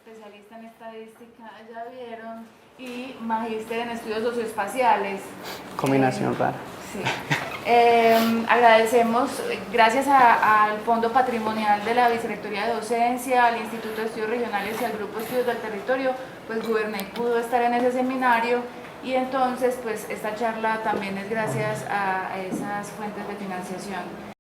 Especialista en estadística, ya vieron, y magíster en estudios socioespaciales. Combinación rara. Sí. Agradecemos, gracias al Fondo Patrimonial de la Vicerrectoría de Docencia, al Instituto de Estudios Regionales y al Grupo de Estudios del Territorio, pues Guberney pudo estar en ese seminario y entonces pues esta charla también es gracias a esas fuentes de financiación.